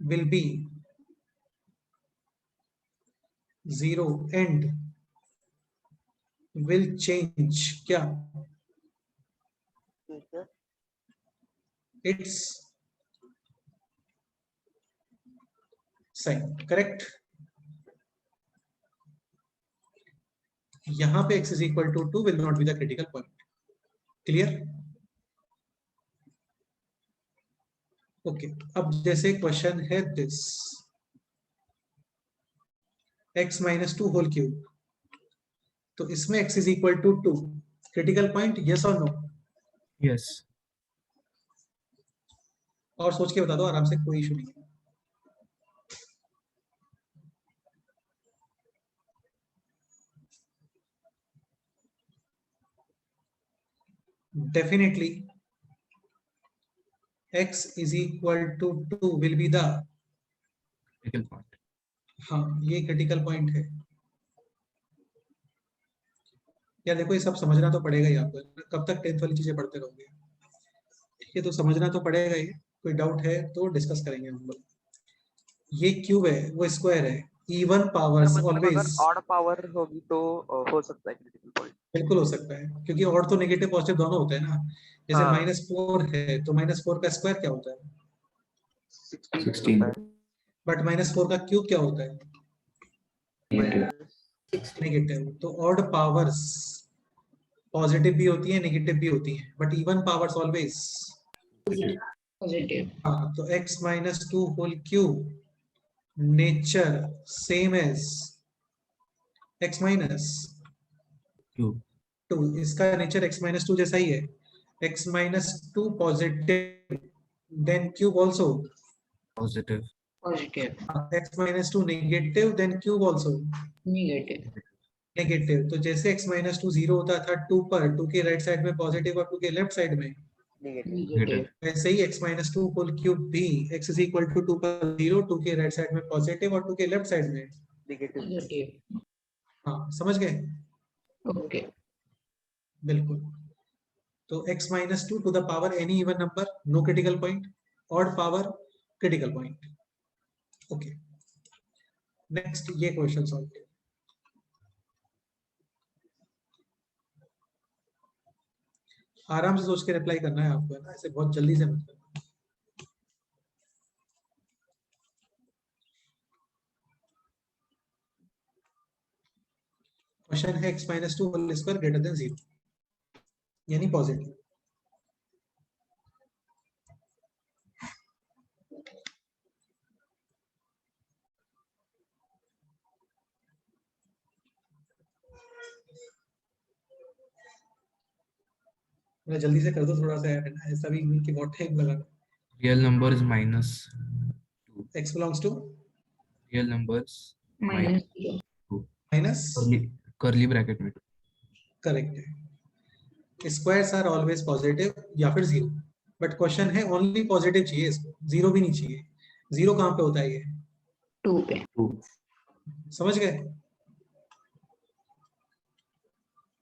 S1: will be 0 and will change क्या?
S4: ठीक है।
S1: It's sign. करेक्ट? यहां पे x is equal to 2 will not be the critical point. Clear? Okay, अब जैसे क्वेश्चन है this x minus 2 whole cube, तो इसमें x is equal to 2 critical point, yes और नो?
S3: Yes.
S1: और सोच के बता दो आराम से, कोई इशू नहीं है। Definitely x is equal to 2 will be the,
S3: Critical point.
S1: हाँ ये क्रिटिकल पॉइंट है। यार देखो, ये सब समझना तो पड़ेगा ही आपको, कब तक 10th वाली चीजें पढ़ते रहोगे? ठीक है, तो समझना तो पड़ेगा ही। कोई डाउट है तो डिस्कस करेंगे हम लोग। ये क्यूब है, वो स्क्वायर है, इवन पावर्स
S4: मतलब अगर
S1: ऑलवेज।
S4: ऑड पावर होगी तो हो सकता है क्रिटिकल पॉइंट।
S1: बिल्कुल हो सकता है, क्योंकि ऑड तो नेगेटिव पॉजिटिव दोनों होते हैं ना। जैसे
S4: हाँ।
S1: -4 है तो -4 का स्क्वायर क्या होता है?
S4: 16 होता है।
S1: बट -4 का क्यूब क्या होता है? नेगेटिव। तो ऑड पावर्स पॉजिटिव भी होती है, नेगेटिव भी होती है, but even powers always
S7: positive.
S1: हाँ, तो x minus 2 whole cube nature same as x minus
S3: Cube.
S1: 2, इसका नेचर x minus 2 जैसा ही है। x minus 2 positive, then cube also
S3: Positive.
S7: Positive.
S1: x minus 2 negative, then cube also
S7: negative.
S1: Negative. तो जैसे x minus 2 0 होता था 2 पर, 2 के राइट साइड में पॉजिटिव और 2 के लेफ्ट साइड में
S4: नेगेटिव।
S7: नेगेटिव।
S1: वैसे ही x minus 2 होल क्यूब भी x is equal to 2 पर 0, 2 के राइट साइड में पॉजिटिव और 2 के लेफ्ट साइड में
S4: नेगेटिव।
S7: नेगेटिव।
S1: हाँ, समझ गए?
S7: ओके।
S1: बिल्कुल। तो x minus 2 to the power any even number, no critical point, odd power critical point. Okay. Next ये क्वेश्चन सॉल्व करें। आराम से सोच के रिप्लाई करना है आपको, ऐसे बहुत जल्दी से मत करना। क्वेश्चन है x minus 2 whole square greater than 0, यानी पॉजिटिव। मैं जल्दी से कर दो थोड़ा सा यार, ऐसा भी नहीं कि बहुत टाइम लगा।
S3: Real numbers minus 2.
S1: x belongs to
S3: Real numbers
S7: minus
S3: 2.
S1: minus,
S3: Curly bracket में 2.
S1: करेक्ट है। स्क्वायर्स आर ऑलवेज पॉजिटिव या फिर 0, बट क्वेश्चन है ओनली पॉजिटिव चाहिए इसको, 0 भी नहीं चाहिए। 0 कहाँ पे होता है ये?
S7: 2 पे।
S3: 2.
S1: समझ गए?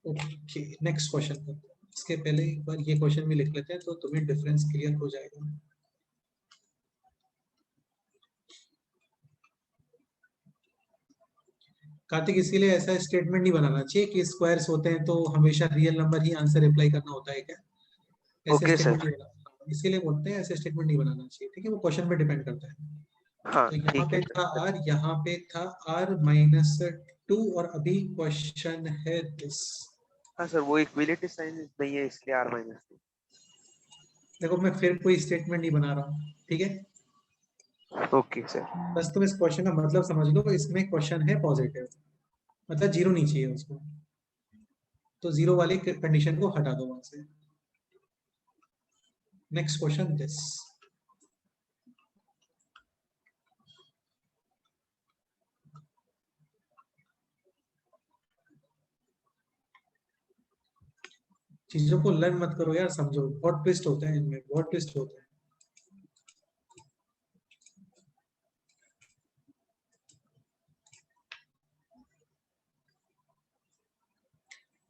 S1: Okay, next question. इसके पहले एक बार ये क्वेश्चन भी लिख लेते हैं तो तुम्हें डिफरेंस क्लियर हो जाएगा। कार्तिक, इसके लिए ऐसा स्टेटमेंट नहीं बनाना चाहिए कि स्क्वायर्स होते हैं तो हमेशा रियल नंबर ही आंसर अप्लाई करना होता है क्या? ऐसे
S4: Okay,
S1: स्टेटमेंट
S4: sir.
S1: नहीं बनाना। इसीलिए बोलते हैं ऐसे स्टेटमेंट नहीं बनाना चाहिए, ठीक है, वो क्वेश्चन पे डिपेंड करता है।
S4: हाँ
S1: तो यहाँ
S4: ठीक
S1: पे
S4: है
S1: था r, यहाँ पे था r-2 और अभी क्वेश्चन है दिस।
S4: हाँ सर, वो इक्विलिटी साइन नहीं है इसलिए r माइनस।
S1: देखो मैं फिर कोई स्टेटमेंट नहीं बना रहा हूँ, ठीक है,
S4: ओके सर।
S1: बस तुम इस क्वेश्चन का मतलब समझ लो, इसमें क्वेश्चन है पॉजिटिव, मतलब जीरो नहीं चाहिए उसको, तो जीरो वाली कंडीशन को हटा दो वहां से। Next question this. चीजों को लर्न मत करो यार, समझो, बहुत ट्विस्ट होते हैं इनमें, बहुत ट्विस्ट होते हैं।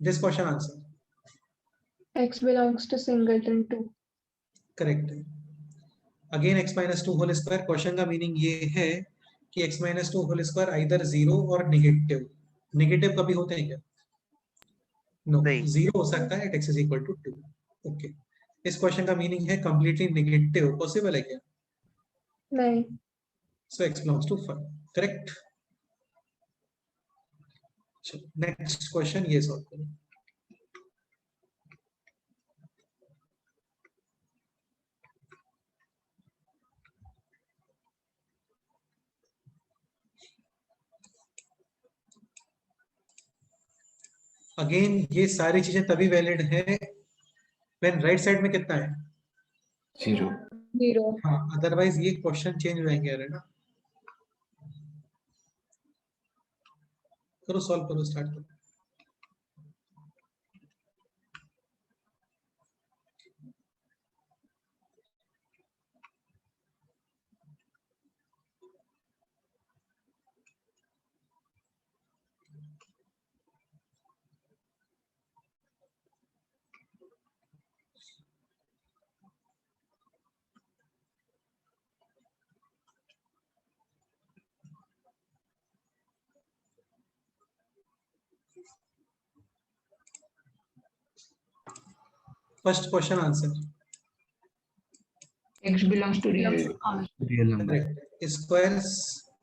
S1: This question answer
S5: X belongs to singleton 2.
S1: Correct है। Again x minus 2 whole square, question का मीनिंग ये है कि x minus 2 whole square either zero और नेगेटिव। नेगेटिव कभी होते हैं क्या? नो,
S4: नहीं।
S1: जीरो हो सकता है at x is equal to 2। Okay, इस क्वेश्चन का मीनिंग है कंप्लीटली नेगेटिव पॉसिबल है क्या?
S5: नहीं.
S1: So x belongs to 5, correct. Next question ये सॉल्व करो। अगेन ये सारी चीजें तभी वैलिड है व्हेन राइट साइड में कितना है?
S3: 0.
S5: 0.
S1: हाँ, अदरवाइज ये क्वेश्चन चेंज हो जाएंगे, अरे ना। करो सॉल्व करो, स्टार्ट करो। First question answer
S7: X belongs to real.
S3: Real number.
S1: Correct. Squares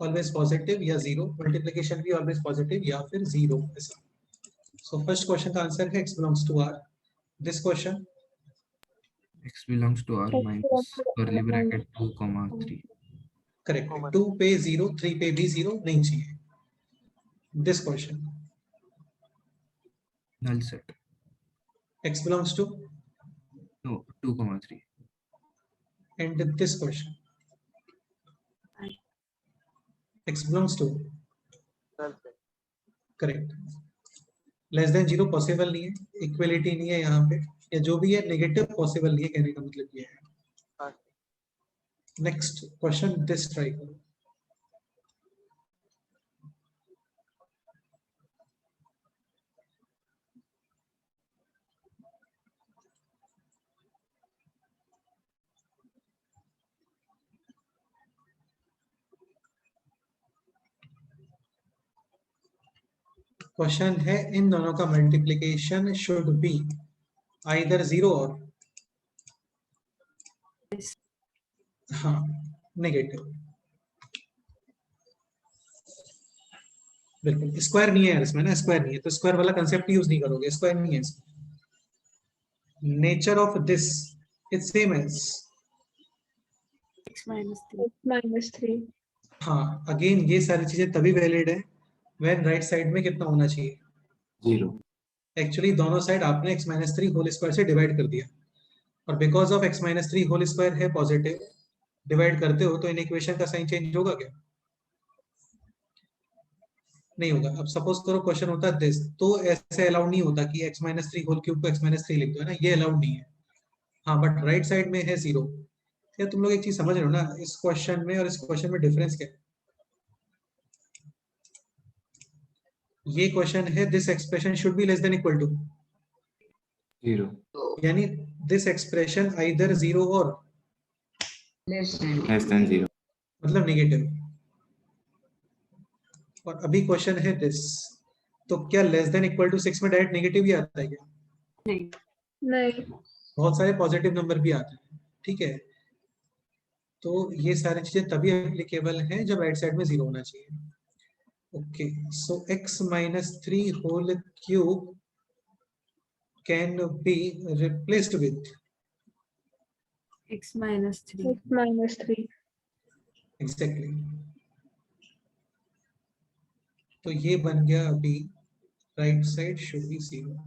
S1: always positive या जीरो, मल्टीप्लिकेशन भी ऑलवेज पॉजिटिव या फिर जीरो, ऐसा। सो फर्स्ट क्वेश्चन का आंसर है x belongs to r। This question
S3: X belongs to R
S5: X
S3: minus
S5: belongs to
S3: curly
S5: R
S3: bracket
S5: minus
S3: 2, 3.
S1: Correct है। 2 पे 0, 3 पे भी 0 नहीं चाहिए। This question
S3: Null set.
S1: x belongs to,
S3: No, 2, 3.
S1: And this question x belongs to, correct. Less than zero possible नहीं है, इक्वलिटी नहीं है यहाँ पे, या जो भी है नेगेटिव पॉसिबल नहीं है, कहने का मतलब ये है। नेक्स्ट क्वेश्चन दिस ट्राई करो। क्वेश्चन है इन दोनों का multiplication should be either zero और हाँ नेगेटिव। बिल्कुल, स्क्वायर नहीं है यार इसमें ना, स्क्वायर नहीं है, तो स्क्वायर वाला कंसेप्ट यूज नहीं करोगे, स्क्वायर नहीं है इसमें। Nature of this is same as,
S6: X minus 3.
S5: X minus 3.
S1: हाँ अगेन ये सारी चीजें तभी वैलिड है व्हेन राइट साइड में कितना होना चाहिए?
S3: 0.
S1: एक्चुअली दोनों साइड आपने x माइनस 3 होल स्क्वायर से डिवाइड कर दिया, और because of x minus 3 whole square है पॉजिटिव, डिवाइड करते हो तो इन इक्वेशन का साइन चेंज होगा क्या? नहीं होगा। अब सपोज करो क्वेश्चन होता है दिस, तो ऐसे अलाउड नहीं होता कि x माइनस 3 होल क्यूब को x माइनस 3 लिख दो, है ना, ये अलाउड नहीं है। हाँ बट राइट साइड में है 0। क्या तुम लोग एक चीज समझ रहे हो ना, इस क्वेश्चन में और इस क्वेश्चन में डिफरेंस क्या है? ये क्वेश्चन है this expression should be less than equal to
S3: 0.
S1: यानी दिस एक्सप्रेशन आइदर 0 और
S7: Less than.
S3: Less than 0.
S1: मतलब नेगेटिव। और अभी क्वेश्चन है दिस, तो क्या लेस देन इक्वल टू 6 में डायरेक्ट नेगेटिव ही आता है क्या?
S6: नहीं.
S5: नहीं.
S1: बहुत सारे पॉजिटिव नंबर भी आते हैं। ठीक है, तो ये सारी चीजें तभी एप्लीकेबल हैं जब राइट साइड में 0 होना चाहिए। Okay, so x minus 3 whole cube can be replaced with
S6: X minus 3.
S5: X minus 3.
S1: exactly, तो ये बन गया अभी right side should be 0।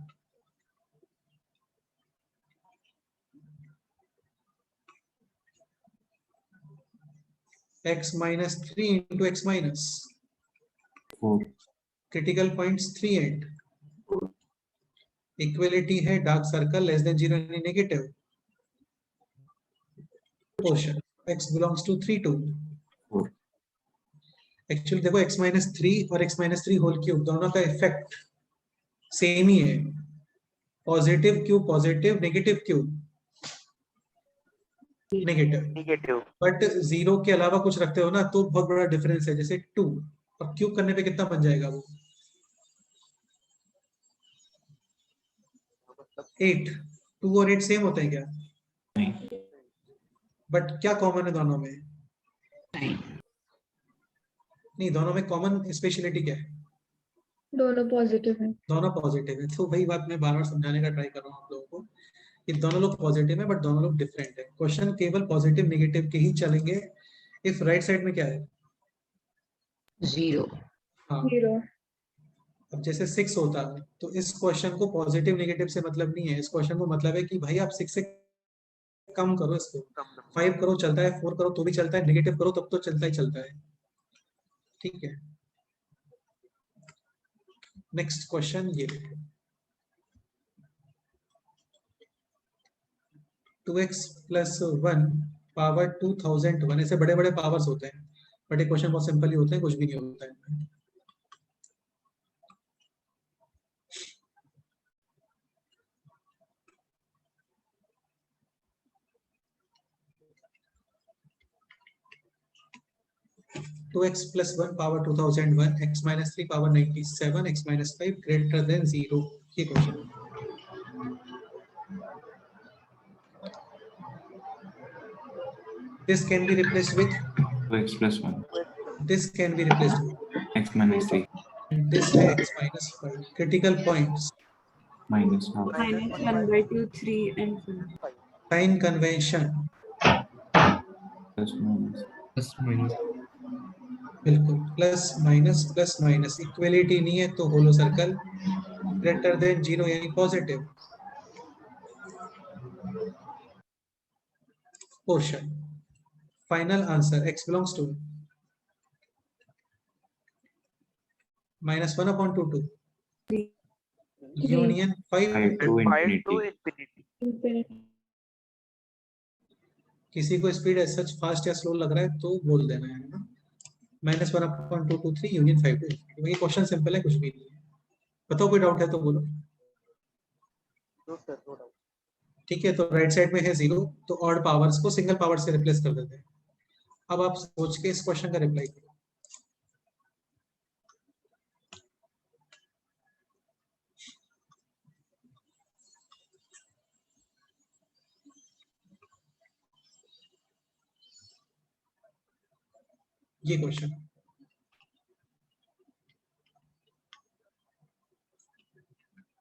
S1: x minus 3 into x minus
S3: 4,
S1: critical points 3 and equality है डार्क सर्कल लेस देन 0 यानी negative portion x belongs to 3 2।
S3: 4,
S1: actually देखो x minus 3 और x minus 3 होल क्यूब दोनों का इफेक्ट सेम ही है, positive cube positive, negative cube negative,
S4: negative.
S1: But 0 के अलावा कुछ रखते हो ना तो बहुत बड़ा डिफरेंस है। जैसे 2 और क्यूब करने पे कितना बन जाएगा वो 8। 2 और 8 सेम होते हैं क्या?
S3: नहीं,
S1: बट क्या कॉमन है दोनों में?
S7: नहीं,
S1: नहीं, दोनों में कॉमन स्पेशलिटी क्या है?
S5: दोनों पॉजिटिव है।
S1: दोनों पॉजिटिव है। तो वही बात मैं बार बार समझाने का ट्राई कर रहा हूँ आप लोगों को कि दोनों लोग पॉजिटिव है बट दोनों लोग डिफरेंट है। क्वेश्चन केवल पॉजिटिव नेगेटिव के ही चलेंगे। इफ राइट साइड में क्या है?
S7: 0,
S1: हाँ,
S5: 0.
S1: अब जैसे 6 होता है तो इस क्वेश्चन को पॉजिटिव नेगेटिव से मतलब नहीं है। इस क्वेश्चन को मतलब है कि भाई आप 6 से कम करो, इसको 5 करो चलता है, 4 करो तो भी चलता है, नेगेटिव करो तब तो चलता ही चलता है। ठीक है, नेक्स्ट क्वेश्चन ये 2x plus 1 पावर 2001 ऐसे बड़े बड़े पावर्स होते हैं बट ये क्वेश्चन बहुत सिंपल ही होते हैं, कुछ भी नहीं होता है। 2x plus 1 power 2001, x minus 3 power 97, x minus 5 greater than 0, ये question. This can be replaced with
S3: 2x plus 1,
S1: this can be replaced with
S3: x minus 3,
S1: this है x minus 5। critical points
S3: minus half,
S6: Minus 1 by 2, 3 and 4.
S1: sign convention
S3: plus minus,
S8: plus minus
S1: बिल्कुल प्लस माइनस इक्वलिटी नहीं है तो होलो सर्कल ग्रेटर देन 0 यानी positive portion. Final answer x belongs to -1/2 union 5
S3: 5 to
S4: 5 to
S3: infinity,
S4: infinity।
S5: Infinity.
S1: किसी को स्पीड सच फास्ट या स्लो लग रहा है तो बोल देना है ना। -1/223 यूनियन 5 टू infinity। ये क्वेश्चन सिंपल है, कुछ भी नहीं है। बताओ कोई डाउट है तो बोलो।
S4: No sir, no doubt.
S1: ठीक है, तो राइट साइड में है 0 तो ऑड पावर्स को सिंगल पावर से रिप्लेस कर देते हैं। अब आप सोच के इस क्वेश्चन का रिप्लाई करो। ये क्वेश्चन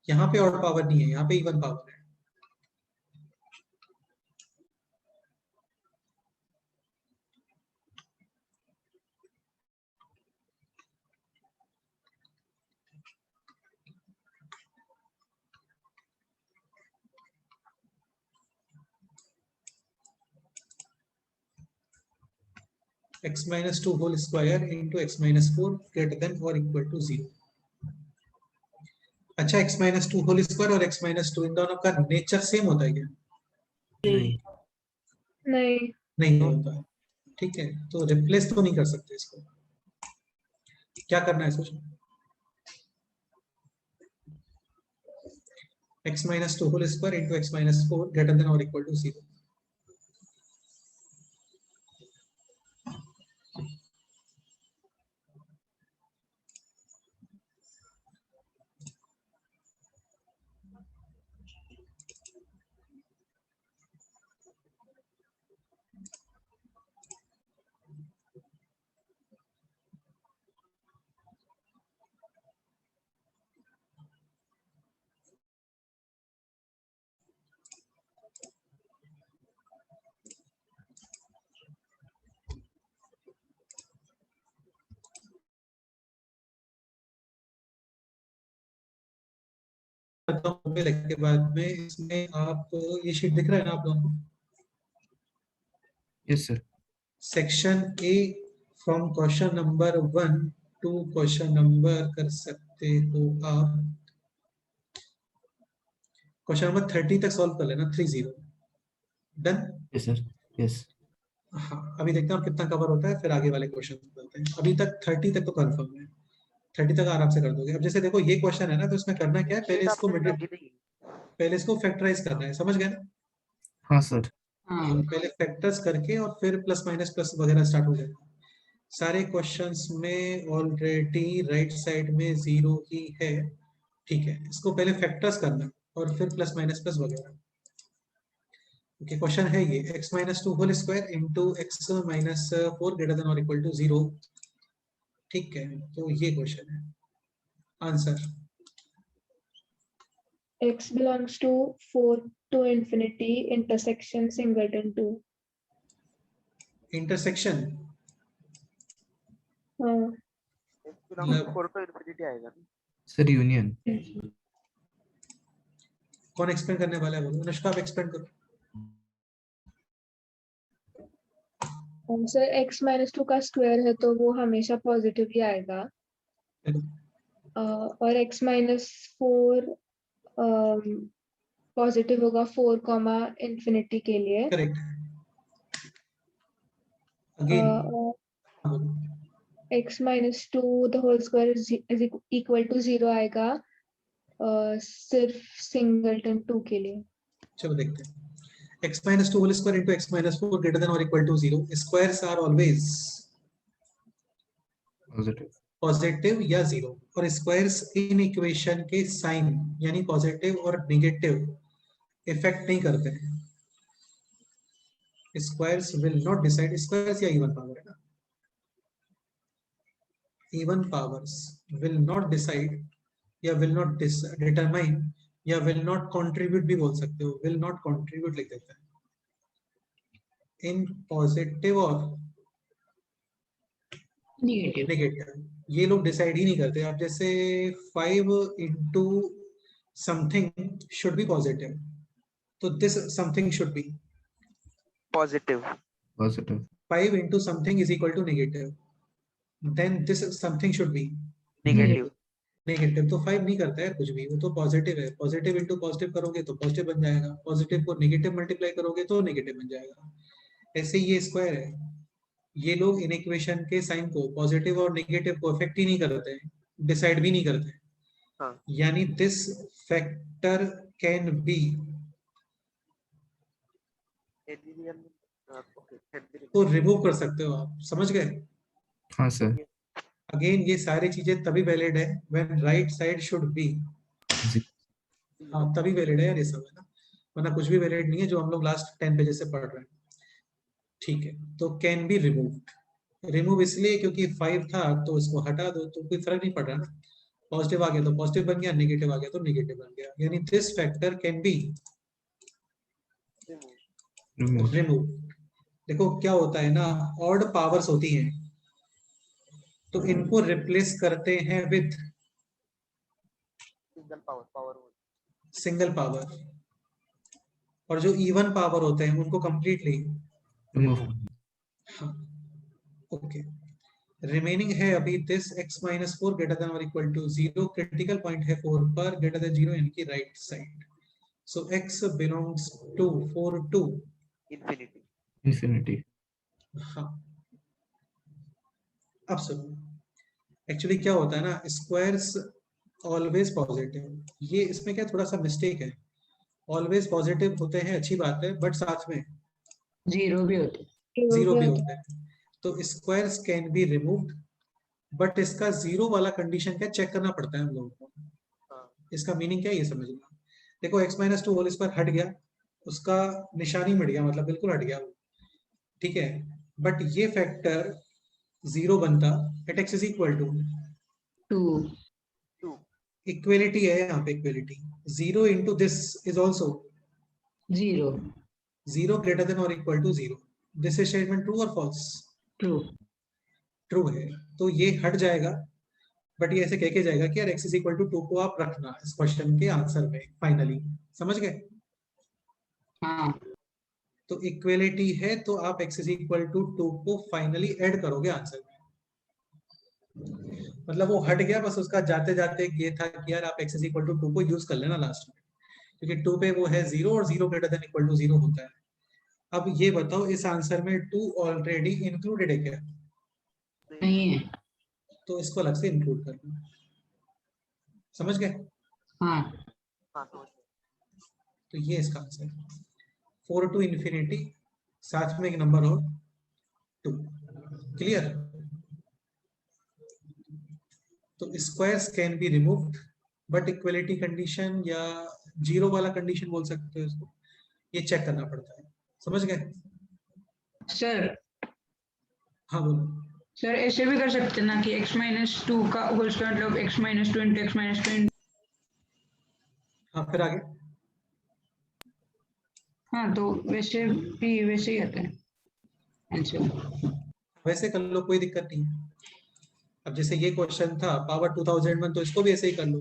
S1: यहाँ पे ऑड पावर नहीं है, यहाँ पे इवन पावर है। x minus 2 whole square into x minus 4 greater than or equal to 0। अच्छा, x minus 2 whole square और x minus 2 इन दोनों का नेचर सेम होता है क्या?
S8: नहीं
S5: नहीं.
S1: नहीं होता है। ठीक है, तो रिप्लेस तो नहीं कर सकते इसको। क्या करना है सोचो। x minus 2 whole square into x minus 4 greater than or equal to 0। करता हूँ मोबाइल के बाद में। इसमें आप ये शीट दिख रहा है ना आप लोगों को?
S8: Yes, sir.
S1: Section A from question number 1 to question number कर सकते हो आप, क्वेश्चन नंबर 30 तक सॉल्व कर लेना, 30 डन।
S8: Yes, sir. Yes.
S1: हाँ, अभी देखते हैं आप कितना कवर होता है, फिर आगे वाले क्वेश्चन करते हैं। अभी तक 30 तक तो कंफर्म है, 30 तक आराम से कर दोगे। अब जैसे देखो ये क्वेश्चन है ना, तो इसमें करना क्या है, पहले इसको फैक्टराइज करना है, समझ गए ना?
S8: हाँ sir.
S7: हाँ
S1: पहले फैक्टर्स करके और फिर प्लस माइनस प्लस वगैरह स्टार्ट हो जाएगा। सारे क्वेश्चंस में ऑलरेडी राइट साइड में 0 ही है, ठीक है। इसको पहले फैक्टर्स करना और फिर प्लस माइनस प्लस वगैरह। ओके, क्वेश्चन है ये x - 2 whole square into x - 4 greater than और इक्वल टू 0, ठीक है। तो ये क्वेश्चन है। Answer
S5: X belongs to 4 to infinity intersection singleton 2.
S1: Intersection
S5: हाँ,
S1: मतलब
S4: 4 to infinity आएगा ना।
S8: Sir, union.
S1: कौन एक्सप्लेन करने वाला है? बोलो अनुष्का, आप एक्सप्लेन करो।
S5: सर x - 2 का स्क्वायर है तो वो हमेशा पॉजिटिव ही आएगा। और x - 4 पॉजिटिव होगा 4, इंफिनिटी के लिए।
S1: Correct. Again
S5: x - 2 the whole square is equal to 0 आएगा सिर्फ सिंगलटन 2 के लिए।
S1: चलो देखते हैं। x - 2 whole square into x - 4 greater than और equal to 0, squares are always
S8: Positive.
S1: Positive या 0, और स्क्वायर्स इन इक्वेशन के साइन यानी पॉजिटिव और नेगेटिव इफेक्ट नहीं करते हैं। Squares will not decide, squares या इवन पावर है ना, even powers will not decide या विल नॉट डिटरमाइन या विल नॉट कंट्रीब्यूट भी बोल सकते हो, विल नॉट कंट्रीब्यूट लिख देते हैं। इन पॉजिटिव और
S7: नेगेटिव।
S1: नेगेटिव ये लोग डिसाइड ही नहीं करते। आप जैसे 5 into something should be positive, तो this something should be
S4: positive.
S8: Positive.
S1: 5 into something is equal to negative, then this something should be
S4: negative.
S1: Negative. तो 5 नहीं करता है कुछ भी, वो तो पॉजिटिव है। पॉजिटिव इंटू पॉजिटिव करोगे तो पॉजिटिव बन जाएगा, पॉजिटिव को नेगेटिव मल्टीप्लाई करोगे तो नेगेटिव बन जाएगा। ऐसे ही ये स्क्वायर है, ये लोग इन इक्वेशन के साइन को पॉजिटिव और नेगेटिव को इफेक्ट ही नहीं करते हैं, डिसाइड भी नहीं करते हैं।
S4: हाँ।
S1: यानी दिस फैक्टर कैन बी, तो रिमूव कर सकते हो आप, समझ गए?
S8: हाँ sir.
S1: अगेन ये सारी चीजें तभी वैलिड है when right side should be, हाँ तभी वैलिड है यार ये सब, है ना, वरना कुछ भी वैलिड नहीं है जो हम लोग लास्ट 10 पेजेस से पढ़ रहे हैं। ठीक है, तो कैन बी रिमूव्ड, रिमूव इसलिए क्योंकि 5 था तो इसको हटा दो तो कोई फर्क नहीं पड़ रहा ना, पॉजिटिव आ गया तो पॉजिटिव बन गया, नेगेटिव आ गया तो नेगेटिव बन गया, यानी this factor can be
S8: Remove.
S1: Remove. देखो क्या होता है ना, ऑड पावर्स होती हैं तो इनको रिप्लेस करते हैं विद सिंगल पावर, और जो इवन पावर होते हैं उनको कंप्लीटली
S8: Remove.
S1: हाँ। ओके, रिमेनिंग है अभी दिस x - 4 ग्रेटर देन और इक्वल टू 0, क्रिटिकल पॉइंट है 4 पर, ग्रेटर देन 0 यानी कि right side. So x belongs to 4 to
S4: infinity.
S8: Infinity.
S1: हाँ। अब सुनो, एक्चुअली क्या होता है ना, स्क्वायर्स ऑलवेज पॉजिटिव, ये इसमें क्या थोड़ा सा मिस्टेक है, ऑलवेज पॉजिटिव होते हैं अच्छी बात है, बट साथ में
S7: जीरो भी होते।
S1: जीरो भी होता है। तो squares can be removed, but इसका जीरो वाला कंडीशन क्या चेक करना पड़ता है हम लोगों को। इसका मीनिंग क्या है ये समझना। देखो x - 2 होल स्क्वायर हट गया, उसका निशानी मिट गया, मतलब बिल्कुल हट गया वो, ठीक है, बट ये फैक्टर जीरो बनता at x is equal to
S7: 2
S1: equality है यहाँ पे, equality 0 into this is also
S7: 0
S1: 0 greater than और equal to 0। This statement true और फॉल्स?
S7: ट्रू।
S1: ट्रू है, तो ये हट जाएगा बट ये ऐसे कह के जाएगा कि यार x इज इक्वल टू 2 को आप रखना इस क्वेश्चन के आंसर में फाइनली, समझ गए?
S7: हाँ
S1: तो इक्वलिटी है तो आप x इज इक्वल टू 2 को फाइनली ऐड करोगे आंसर में। मतलब वो हट गया, बस उसका जाते जाते ये था कि यार आप x इज इक्वल टू 2 को यूज कर लेना लास्ट में, क्योंकि 2 पे वो है 0 और 0 ग्रेटर देन इक्वल टू 0 होता है। अब ये बताओ इस आंसर में 2 ऑलरेडी इंक्लूडेड है क्या?
S7: नहीं है।
S1: तो इसको अलग से इंक्लूड करना, समझ गए?
S7: हाँ
S4: हाँ समझ गया।
S1: तो ये इसका आंसर है 4 टू इंफिनिटी, साथ में एक नंबर और 2। क्लियर? तो squares can be removed, but equality condition या जीरो वाला कंडीशन बोल सकते हो इसको, ये चेक करना पड़ता है, समझ गए?
S7: सर,
S1: हाँ बोलो।
S7: सर ऐसे भी कर सकते हैं ना कि x-2 का होल स्क्वायर मतलब x-2 इंटू x-2
S1: हाँ फिर आगे।
S7: हाँ तो वैसे भी वैसे ही आता है आंसर।
S1: वैसे कर लो, कोई दिक्कत नहीं है। अब जैसे ये क्वेश्चन था पावर 2001, तो इसको भी ऐसे ही कर लो,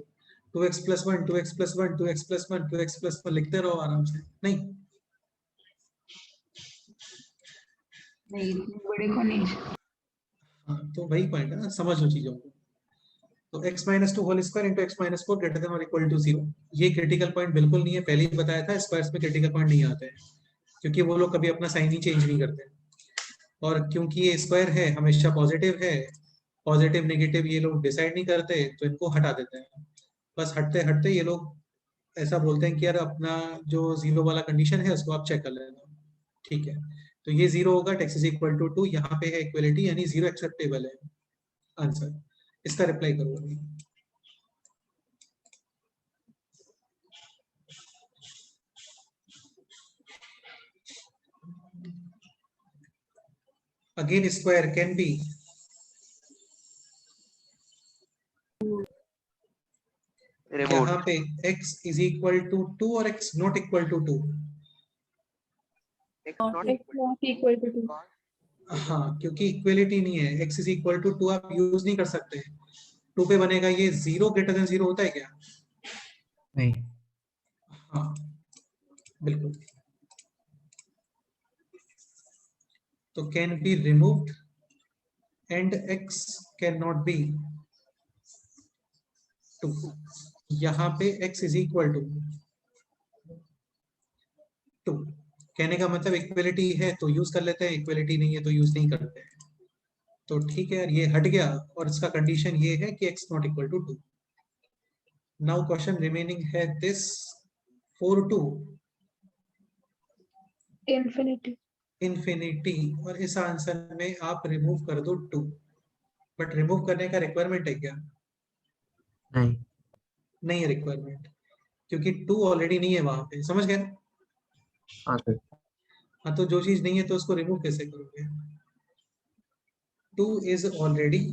S1: 2x + 1 2x + 1 2x + 1 2x + 1 लिखते रहो आराम से। नहीं
S7: नहीं बड़े को नहीं।
S1: हाँ, तो वही पॉइंट है ना, समझ लो चीजों को। तो x - 2 whole square into x - 4 greater than और इक्वल टू 0, ये क्रिटिकल पॉइंट बिल्कुल नहीं है, पहले ही बताया था स्क्वायर्स में क्रिटिकल पॉइंट नहीं आते हैं, क्योंकि वो लोग कभी अपना साइन ही चेंज नहीं करते। और क्योंकि ये स्क्वायर है हमेशा पॉजिटिव है, पॉजिटिव नेगेटिव ये लोग डिसाइड नहीं करते, तो इनको हटा देते हैं। बस हटते हटते ये लोग ऐसा बोलते हैं कि यार अपना जो 0 वाला कंडीशन है उसको आप चेक कर लेना, ठीक है? तो ये 0 होगा, x इज इक्वल टू 2, यहाँ पे है इक्वलिटी, यानी 0 एक्सेप्टेबल है आंसर। इसका रिप्लाई करो अभी। Again square can be
S4: remove
S1: यहाँ पे x इज इक्वल टू 2 और x not equal to 2।
S4: x not
S5: X not equal to 2.
S1: हाँ, क्योंकि इक्वलिटी नहीं है, x इज इक्वल टू 2 आप यूज नहीं कर सकते। 2 पे बनेगा ये 0 ग्रेटर देन 0 होता है क्या?
S8: नहीं।
S1: हाँ बिल्कुल। तो can be removed and x can not be 2। यहाँ पे x इज इक्वल टू 2, कहने का मतलब इक्वलिटी है तो यूज कर लेते हैं, इक्वलिटी नहीं है तो यूज नहीं करते हैं। तो ठीक है यार, ये हट गया और इसका कंडीशन ये है कि x not equal to 2। Now question remaining है दिस 4 टू
S5: Infinity.
S1: इंफिनिटी, और इस आंसर में आप रिमूव कर दो 2। बट रिमूव करने का रिक्वायरमेंट है क्या?
S8: नहीं।
S1: नहीं है रिक्वायरमेंट, क्योंकि 2 ऑलरेडी नहीं है वहां पे, समझ गए?
S8: हाँ सर।
S1: हाँ, तो जो चीज नहीं है तो उसको रिमूव कैसे करोगे? 2 इज ऑलरेडी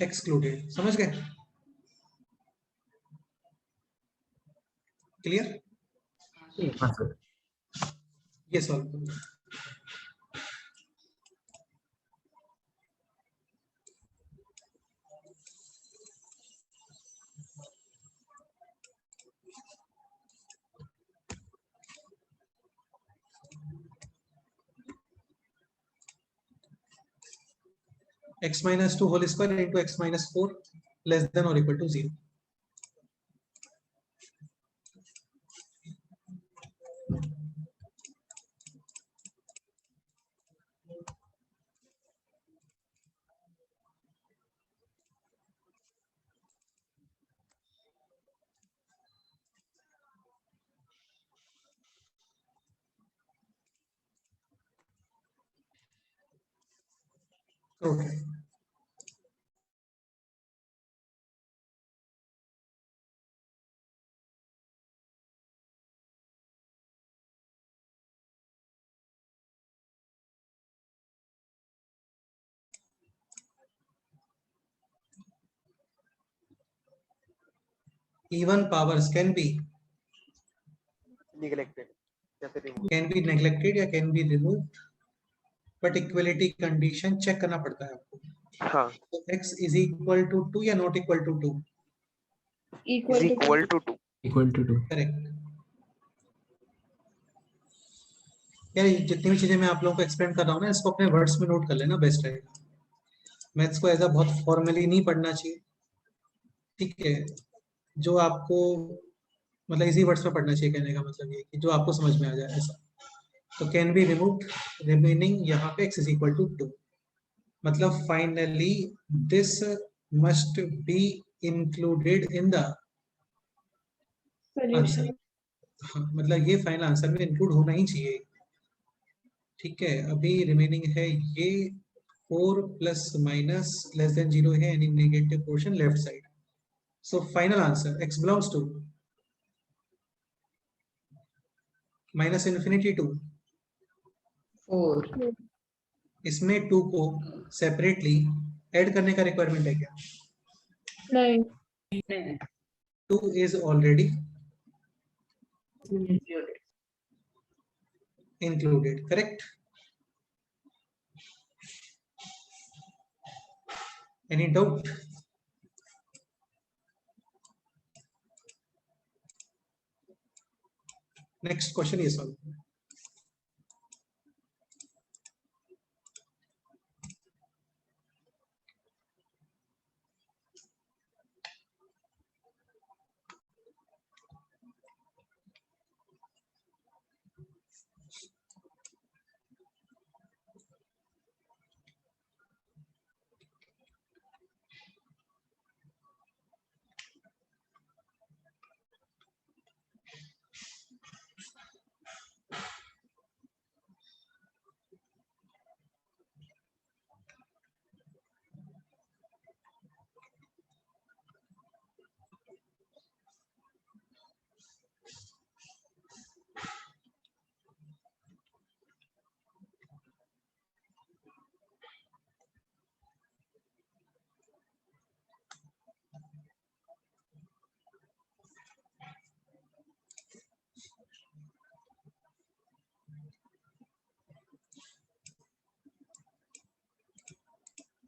S1: एक्सक्लूडेड, समझ गए? क्लियर?
S8: हाँ सर।
S1: ये सॉल्व करो। x - 2 whole square into x - 4 less than or equal to 0. Okay. Even powers can be
S4: neglected या फिर रिमूव।
S1: neglected या can be removed but equality condition check करना पड़ता है आपको।
S4: हाँ
S1: तो x इज इक्वल टू 2 या not equal to 2?
S4: Is equal to 2।
S8: Equal to 2.
S1: Correct. यार ये जितनी भी चीजें मैं आप लोगों को एक्सप्लेन कर रहा हूँ ना, इसको अपने वर्ड्स में नोट कर लेना, बेस्ट रहेगा। मैथ्स को ऐसा बहुत फॉर्मली नहीं पढ़ना चाहिए, ठीक है? जो आपको मतलब इजी वर्ड्स में पढ़ना चाहिए, कहने का मतलब ये कि जो आपको समझ में आ जाए ऐसा। तो कैन बी रिमूव्ड, रिमेनिंग यहाँ पे x इज इक्वल टू 2, मतलब finally this must be included in the answer.
S5: Solution.
S1: हाँ, मतलब ये फाइनल आंसर में इंक्लूड होना ही चाहिए, ठीक है? अभी रिमेनिंग है ये 4 प्लस माइनस लेस देन 0 है, यानी negative portion left side. So final answer x belongs to minus infinity to,
S2: 4.
S1: इसमें 2 को सेपरेटली ऐड करने का रिक्वायरमेंट है क्या?
S5: 9.
S1: 2 is already included, correct? Any doubt? Next question is solved.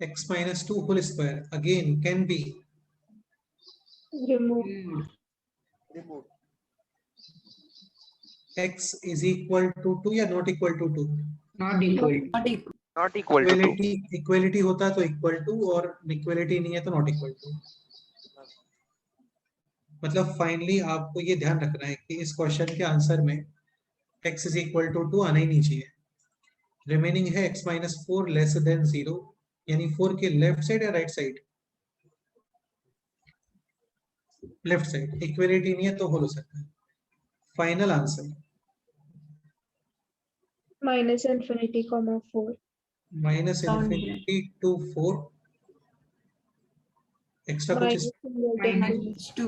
S1: X minus 2 whole square again can be
S5: Remove.
S4: Remove.
S1: x is equal to 2 या not equal to 2?
S7: Not equal.
S6: Not equal.
S4: Not equal to 2।
S1: Equality होता है तो इक्वल टू, और इक्वलिटी नहीं है तो नॉट इक्वल टू। मतलब फाइनली आपको ये ध्यान रखना है कि इस क्वेश्चन के आंसर में x is equal to 2 आना ही नहीं चाहिए। रिमेनिंग है x minus 4 लेस देन 0, यानी 4 के लेफ्ट साइड या right side? Left side. Equality नहीं है तो होल हो सकता है। Final answer
S5: Minus infinity, 4.
S1: Minus infinity to 4, extra कुछ
S5: Minus singleton 2.
S6: Minus 2.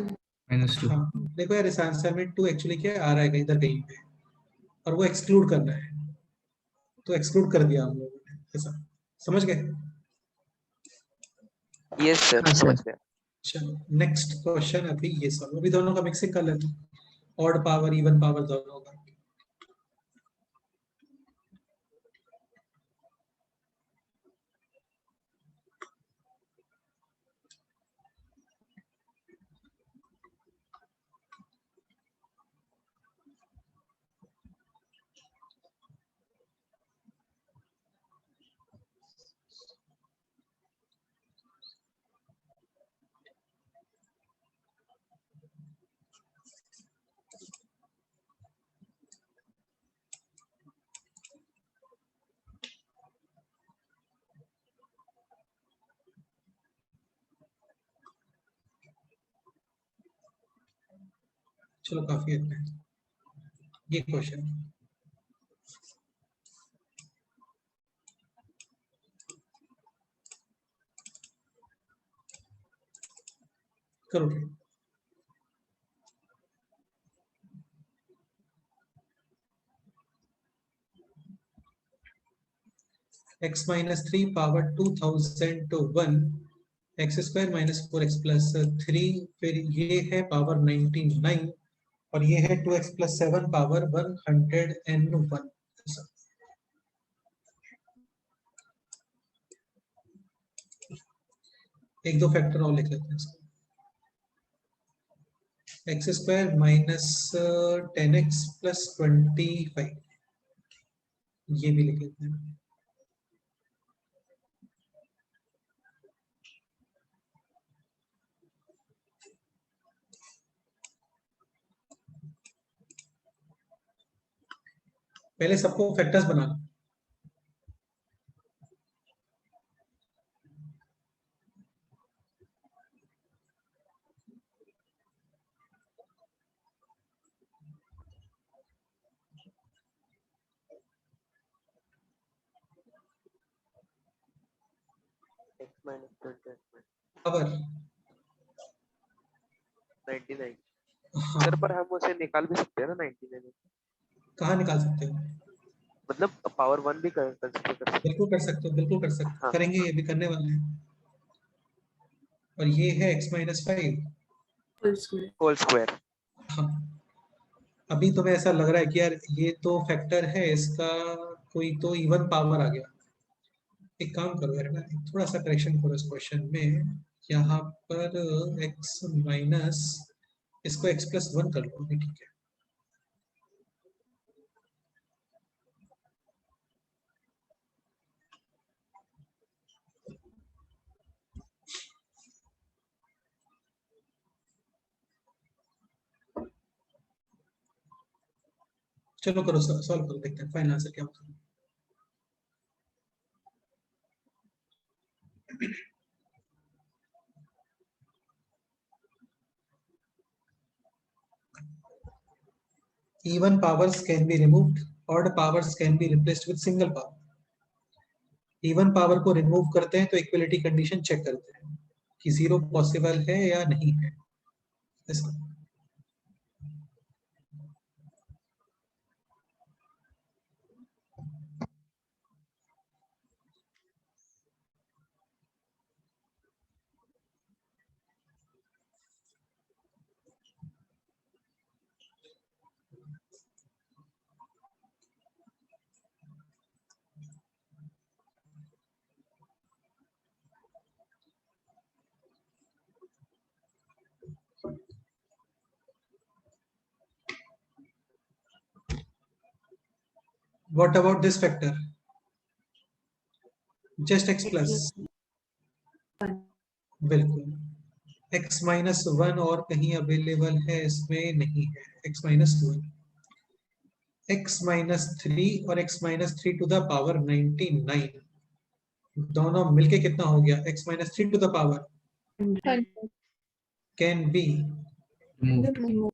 S8: Minus 2.
S1: हाँ, देखो यार इस आंसर में 2 एक्चुअली क्या आ रहा है इधर कहीं पे, और वो एक्सक्लूड करना है, तो एक्सक्लूड कर दिया हम लोगों ने, ऐसा समझ गए?
S4: यस सर
S8: हाँ,
S4: समझ गया।
S1: चलो नेक्स्ट क्वेश्चन, अभी ये सब अभी दोनों का मिक्सिंग कर लेते हैं, ऑड पावर इवन पावर दोनों का। चलो काफी है ये क्वेश्चन। करो x minus 3 power 2001 x square minus 4x plus 3, फिर ये है पावर 99, और ये है 2x प्लस 7 पावर 101। एक दो फैक्टर और लिख लेते हैं इसको। X square minus 10x plus 25, ये भी लिख लेते हैं। पहले सबको फैक्टर्स बनाना।
S4: x minus 20
S1: पावर
S4: 99
S1: हाँ,
S4: सर, पर हम उसे निकाल भी सकते हैं ना 99,
S1: कहाँ निकाल सकते हो?
S4: मतलब पावर 1 भी कंसीडर कर सकते
S1: बिल्कुल कर सकते हो, बिल्कुल कर सकते हो।
S4: हाँ।
S1: करेंगे, ये भी करने वाले हैं। और ये है x minus 5।
S6: Whole square.
S4: Whole square.
S1: हाँ, अभी तुम्हें ऐसा लग रहा है कि यार ये तो फैक्टर है, इसका कोई तो इवन पावर आ गया। एक काम करो यार, ना थोड़ा सा करेक्शन करो इस क्वेश्चन में। यहाँ पर x माइनस, इसको x प्लस 1 कर लो अभी, ठीक है। चलो करो, सॉल्व करो, देखते हैं फाइनल आंसर क्या होता है। Even powers can be removed, odd powers can be replaced with single power. Even power को रिमूव करते हैं तो इक्वलिटी कंडीशन चेक करते हैं कि जीरो पॉसिबल है या नहीं है। ऐसा What about this factor? Just x plus, बिल्कुल x माइनस 1 और कहीं अवेलेबल है इसमें नहीं है। x माइनस 2, x माइनस 3 और x minus 3 to the power 99, दोनों मिलके कितना हो गया? x minus 3 to the power
S5: 100.
S1: Can be
S8: Remove.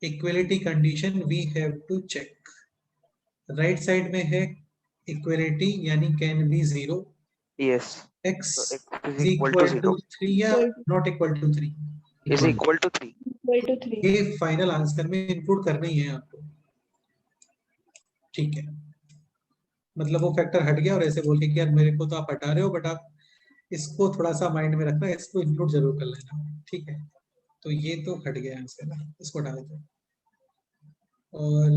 S1: Equality condition we have to check. Right side में है इक्वलिटी यानी कैन बी 0,
S4: यस,
S1: x
S4: तो x
S1: is
S4: is equal to
S1: equal to
S4: 0
S1: 3 या not equal to 3?
S4: is equal to 3।
S5: Equal to 3.
S1: ये फाइनल आंसर में इंक्लूड करना ही है आपको, ठीक है। मतलब वो फैक्टर हट गया और ऐसे बोल के कि यार मेरे को तो आप हटा रहे हो, बट आप इसको थोड़ा सा माइंड में रखना, इसको इंक्लूड जरूर कर लेना, ठीक है। तो ये तो हट गया आंसर, इसको हटा देते हैं। और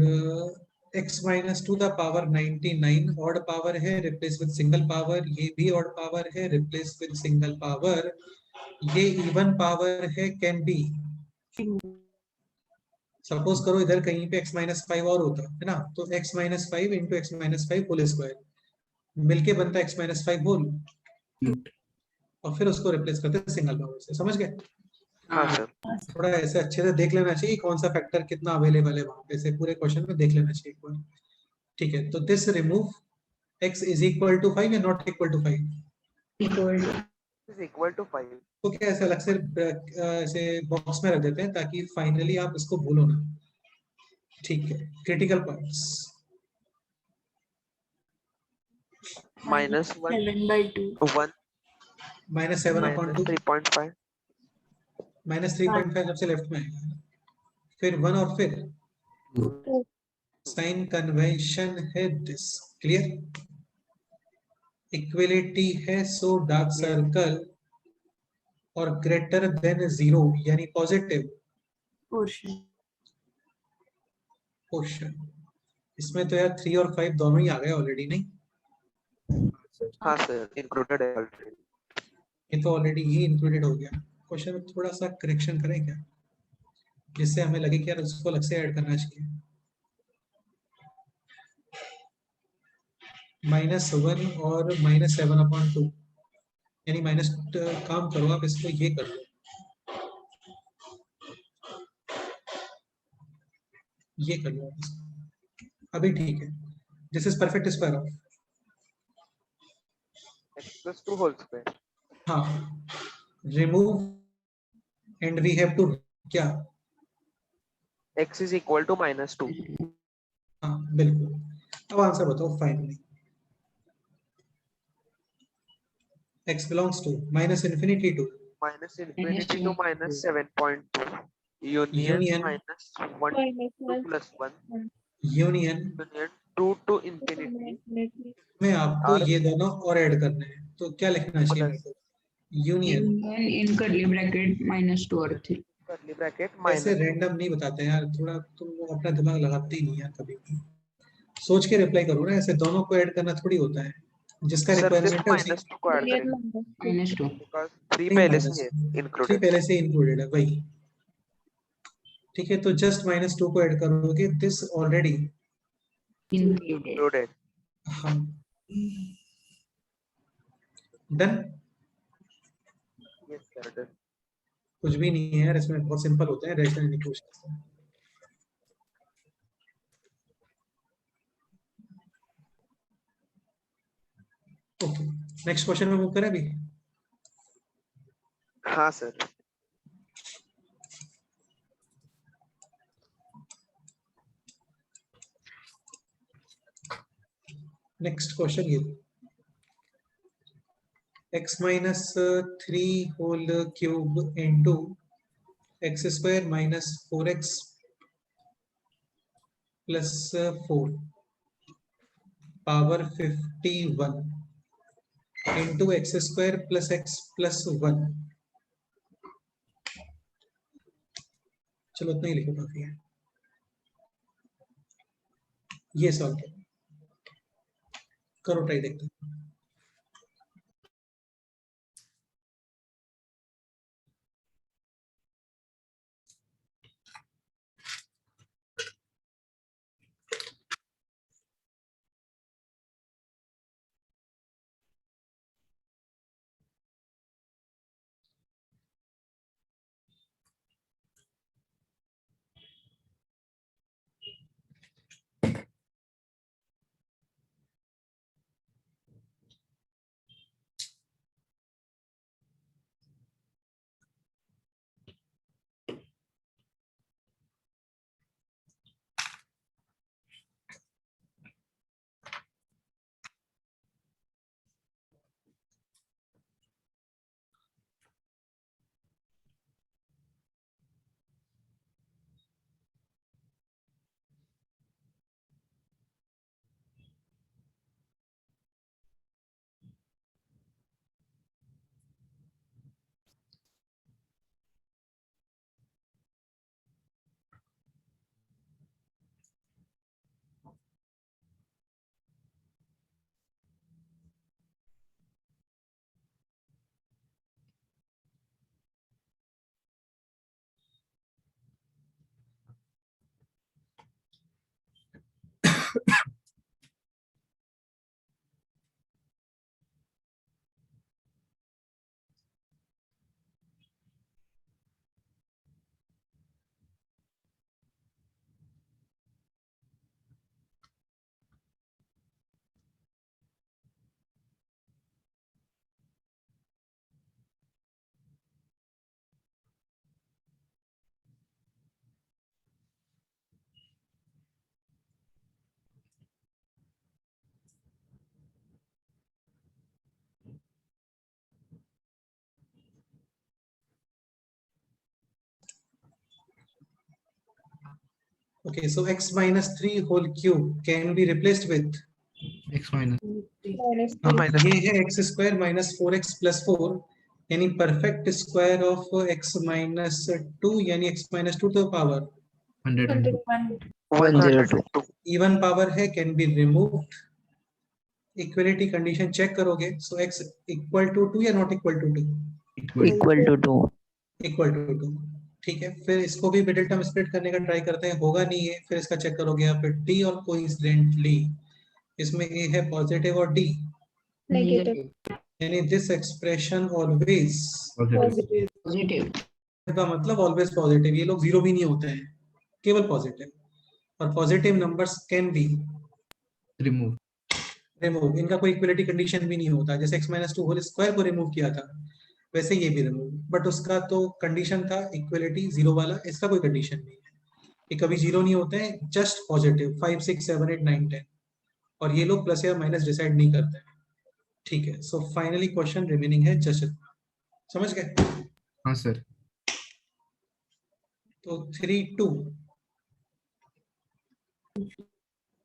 S1: x minus two the power 99 odd power है, रिप्लेस विद सिंगल पावर। ये भी ऑड पावर है, रिप्लेस विद सिंगल पावर। ये इवन पावर है, कैन बी। सपोज करो इधर कहीं पे x माइनस 5 और होता है ना, तो x minus 5 into x minus 5 whole square मिलके बनता है x माइनस 5 होल, और फिर उसको रिप्लेस करते हैं सिंगल पावर से। समझ गए?
S4: हाँ सर।
S1: थोड़ा ऐसे अच्छे से देख लेना चाहिए कौन सा फैक्टर कितना अवेलेबल है वहां पे, ऐसे पूरे क्वेश्चन में देख लेना चाहिए एक बार, ठीक है। तो this remove x is equal to 5 या not equal to 5?
S4: is equal to 5।
S1: तो क्या ऐसे अलग से ऐसे बॉक्स में रख देते हैं ताकि फाइनली आप इसको भूलो ना, ठीक है। Critical points
S4: -1
S6: 7/2.
S4: 1
S1: minus 7 upon 2,
S4: 3.5
S1: minus 3.5 सबसे लेफ्ट में आएगा, फिर 1 और फिर साइन कन्वेंशन है दिस, क्लियर। इक्वलिटी है सो डार्क सर्कल और ग्रेटर देन 0 यानी पॉजिटिव
S6: Portion.
S1: क्वेश्चन। इसमें तो यार 3 और 5 दोनों ही आ गए ऑलरेडी, नहीं?
S4: हाँ सर, इंक्लूडेड है ऑलरेडी।
S1: ये तो ऑलरेडी ही इंक्लूडेड हो गया। क्वेश्चन में थोड़ा सा करेक्शन करें क्या, जिससे हमें लगे कि यार उसको अलग से ऐड करना चाहिए। -1 और -7/2, यानी माइनस, काम करो आप इसको, ये कर लो, ये कर लो आप इसको। अभी ठीक है, this is perfect square of,
S4: x plus 2 whole square.
S1: हाँ, remove and we have to क्या,
S4: x is equal to -2.
S1: हाँ बिल्कुल। अब आंसर बताओ finally. x belongs to -infinity to
S4: Minus infinity to
S7: -2.
S4: -7.2. Union
S1: Union.
S4: -1 2 plus 1.
S1: Union
S4: Union 2 to infinity.
S1: में आपको
S4: और-
S1: ये दोनों और ऐड करने हैं, तो क्या लिखना चाहिए मेरे को? यूनियन।
S7: in curly bracket -2 और 3.
S4: Curly bracket
S1: ऐसे
S4: minus.
S1: रैंडम नहीं बताते हैं यार, थोड़ा तुम अपना दिमाग लगाते ही नहीं यार, कभी भी सोच के रिप्लाई करो ना, ऐसे दोनों को ऐड करना थोड़ी होता है, जिसका
S4: Sir, सिर्फ
S1: रिक्वायरमेंट है उसी।
S4: -2 को ऐड करेंगे
S7: -2.
S4: because 3 पहले से है
S1: थ्री
S4: included.
S1: पहले से इंक्लूडेड है वही, ठीक है, तो जस्ट -2 को ऐड करोगे, दिस ऑलरेडी,
S7: Included.
S4: Included.
S1: हाँ, डन।
S4: Yes, sir. Done.
S1: कुछ भी नहीं है यार इसमें, बहुत सिंपल होते हैं rational equation. Okay, next question में मूव करें अभी।
S4: हाँ सर.
S1: नेक्स्ट क्वेश्चन ये, x minus 3 whole cube into x square minus 4x plus 4 power 51 into x square plus x plus 1। चलो उतना ही लिखो, काफी है। ये सॉल्व करो, ट्राई देखते हैं। Okay, so x minus 3 whole cube can be replaced with,
S8: x minus
S1: ये है x square minus 4x plus 4, यानी perfect square of x minus 2, यानी x minus 2 to power
S8: 102
S2: 102.
S1: even power है, can be removed equality condition check करोगे, सो x इक्वल टू 2 या not equal to 2?
S2: Equal to 2.
S1: Equal to 2, ठीक है। फिर इसको भी मिडिल टर्म स्प्लिट करने का ट्राई करते हैं, होगा नहीं है, फिर इसका चेक करोगे यहाँ पे t, और कोइंसिडेंटली इसमें a है पॉजिटिव और d,
S5: नेगेटिव।
S1: यानी this expression always,
S8: Positive.
S7: Positive.
S1: का मतलब ऑलवेज पॉजिटिव, ये लोग जीरो भी नहीं होते हैं, केवल पॉजिटिव, और positive numbers can be
S8: Remove.
S1: Remove, इनका कोई इक्वलिटी कंडीशन भी नहीं होता, जैसे x-2 होल स्क्वायर को रिमूव किया था वैसे ये भी रिमूव, बट उसका तो कंडीशन था इक्वलिटी जीरो वाला, इसका कोई कंडीशन नहीं है, ये कभी जीरो नहीं होते हैं, जस्ट पॉजिटिव 5 6 7 8 9 10, और ये लोग प्लस या माइनस डिसाइड नहीं करते हैं, ठीक है। सो फाइनली क्वेश्चन रिमेनिंग है जस्ट इतना, समझ गए?
S8: हाँ sir.
S1: तो 3 2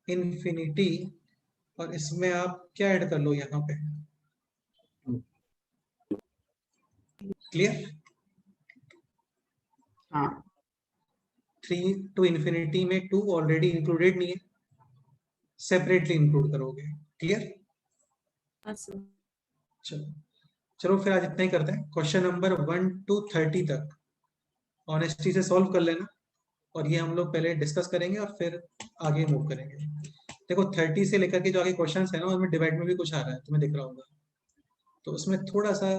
S1: इंफिनिटी, और इसमें आप क्या ऐड कर लो यहाँ पे, क्लियर?
S7: हाँ
S1: 3 टू इंफिनिटी में 2 ऑलरेडी इंक्लूडेड नहीं है, सेपरेटली इंक्लूड करोगे, क्लियर?
S6: हाँ सर।
S1: चलो चलो फिर आज इतना ही करते हैं, क्वेश्चन नंबर 1 टू 30 तक ऑनेस्टी से सॉल्व कर लेना, और ये हम लोग पहले डिस्कस करेंगे और फिर आगे मूव करेंगे। देखो 30 से लेकर के जो आगे क्वेश्चंस है ना, उसमें डिवाइड में भी कुछ आ रहा है, तुम्हें दिख रहा होगा, तो उसमें थोड़ा सा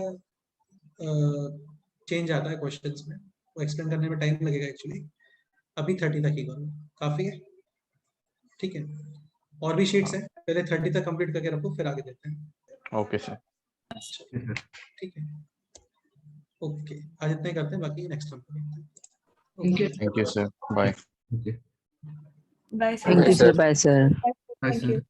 S1: चेंज आता है क्वेश्चंस में, वो एक्सप्लेन करने में टाइम लगेगा एक्चुअली, अभी 30 तक ही करो, काफी है, ठीक है। और भी शीट्स हैं, पहले 30 तक कंप्लीट करके रखो, फिर आगे देते हैं।
S9: Okay sir.
S1: ठीक है, ओके, आज इतना ही करते हैं, बाकी नेक्स्ट टाइम करते हैं।
S7: Thank you.
S9: Thank you sir, bye.
S8: Okay.
S6: Bye
S2: Thank you,
S6: सर।
S2: sir. Bye, sir.
S8: Bye
S5: Thank
S8: sir.
S5: you.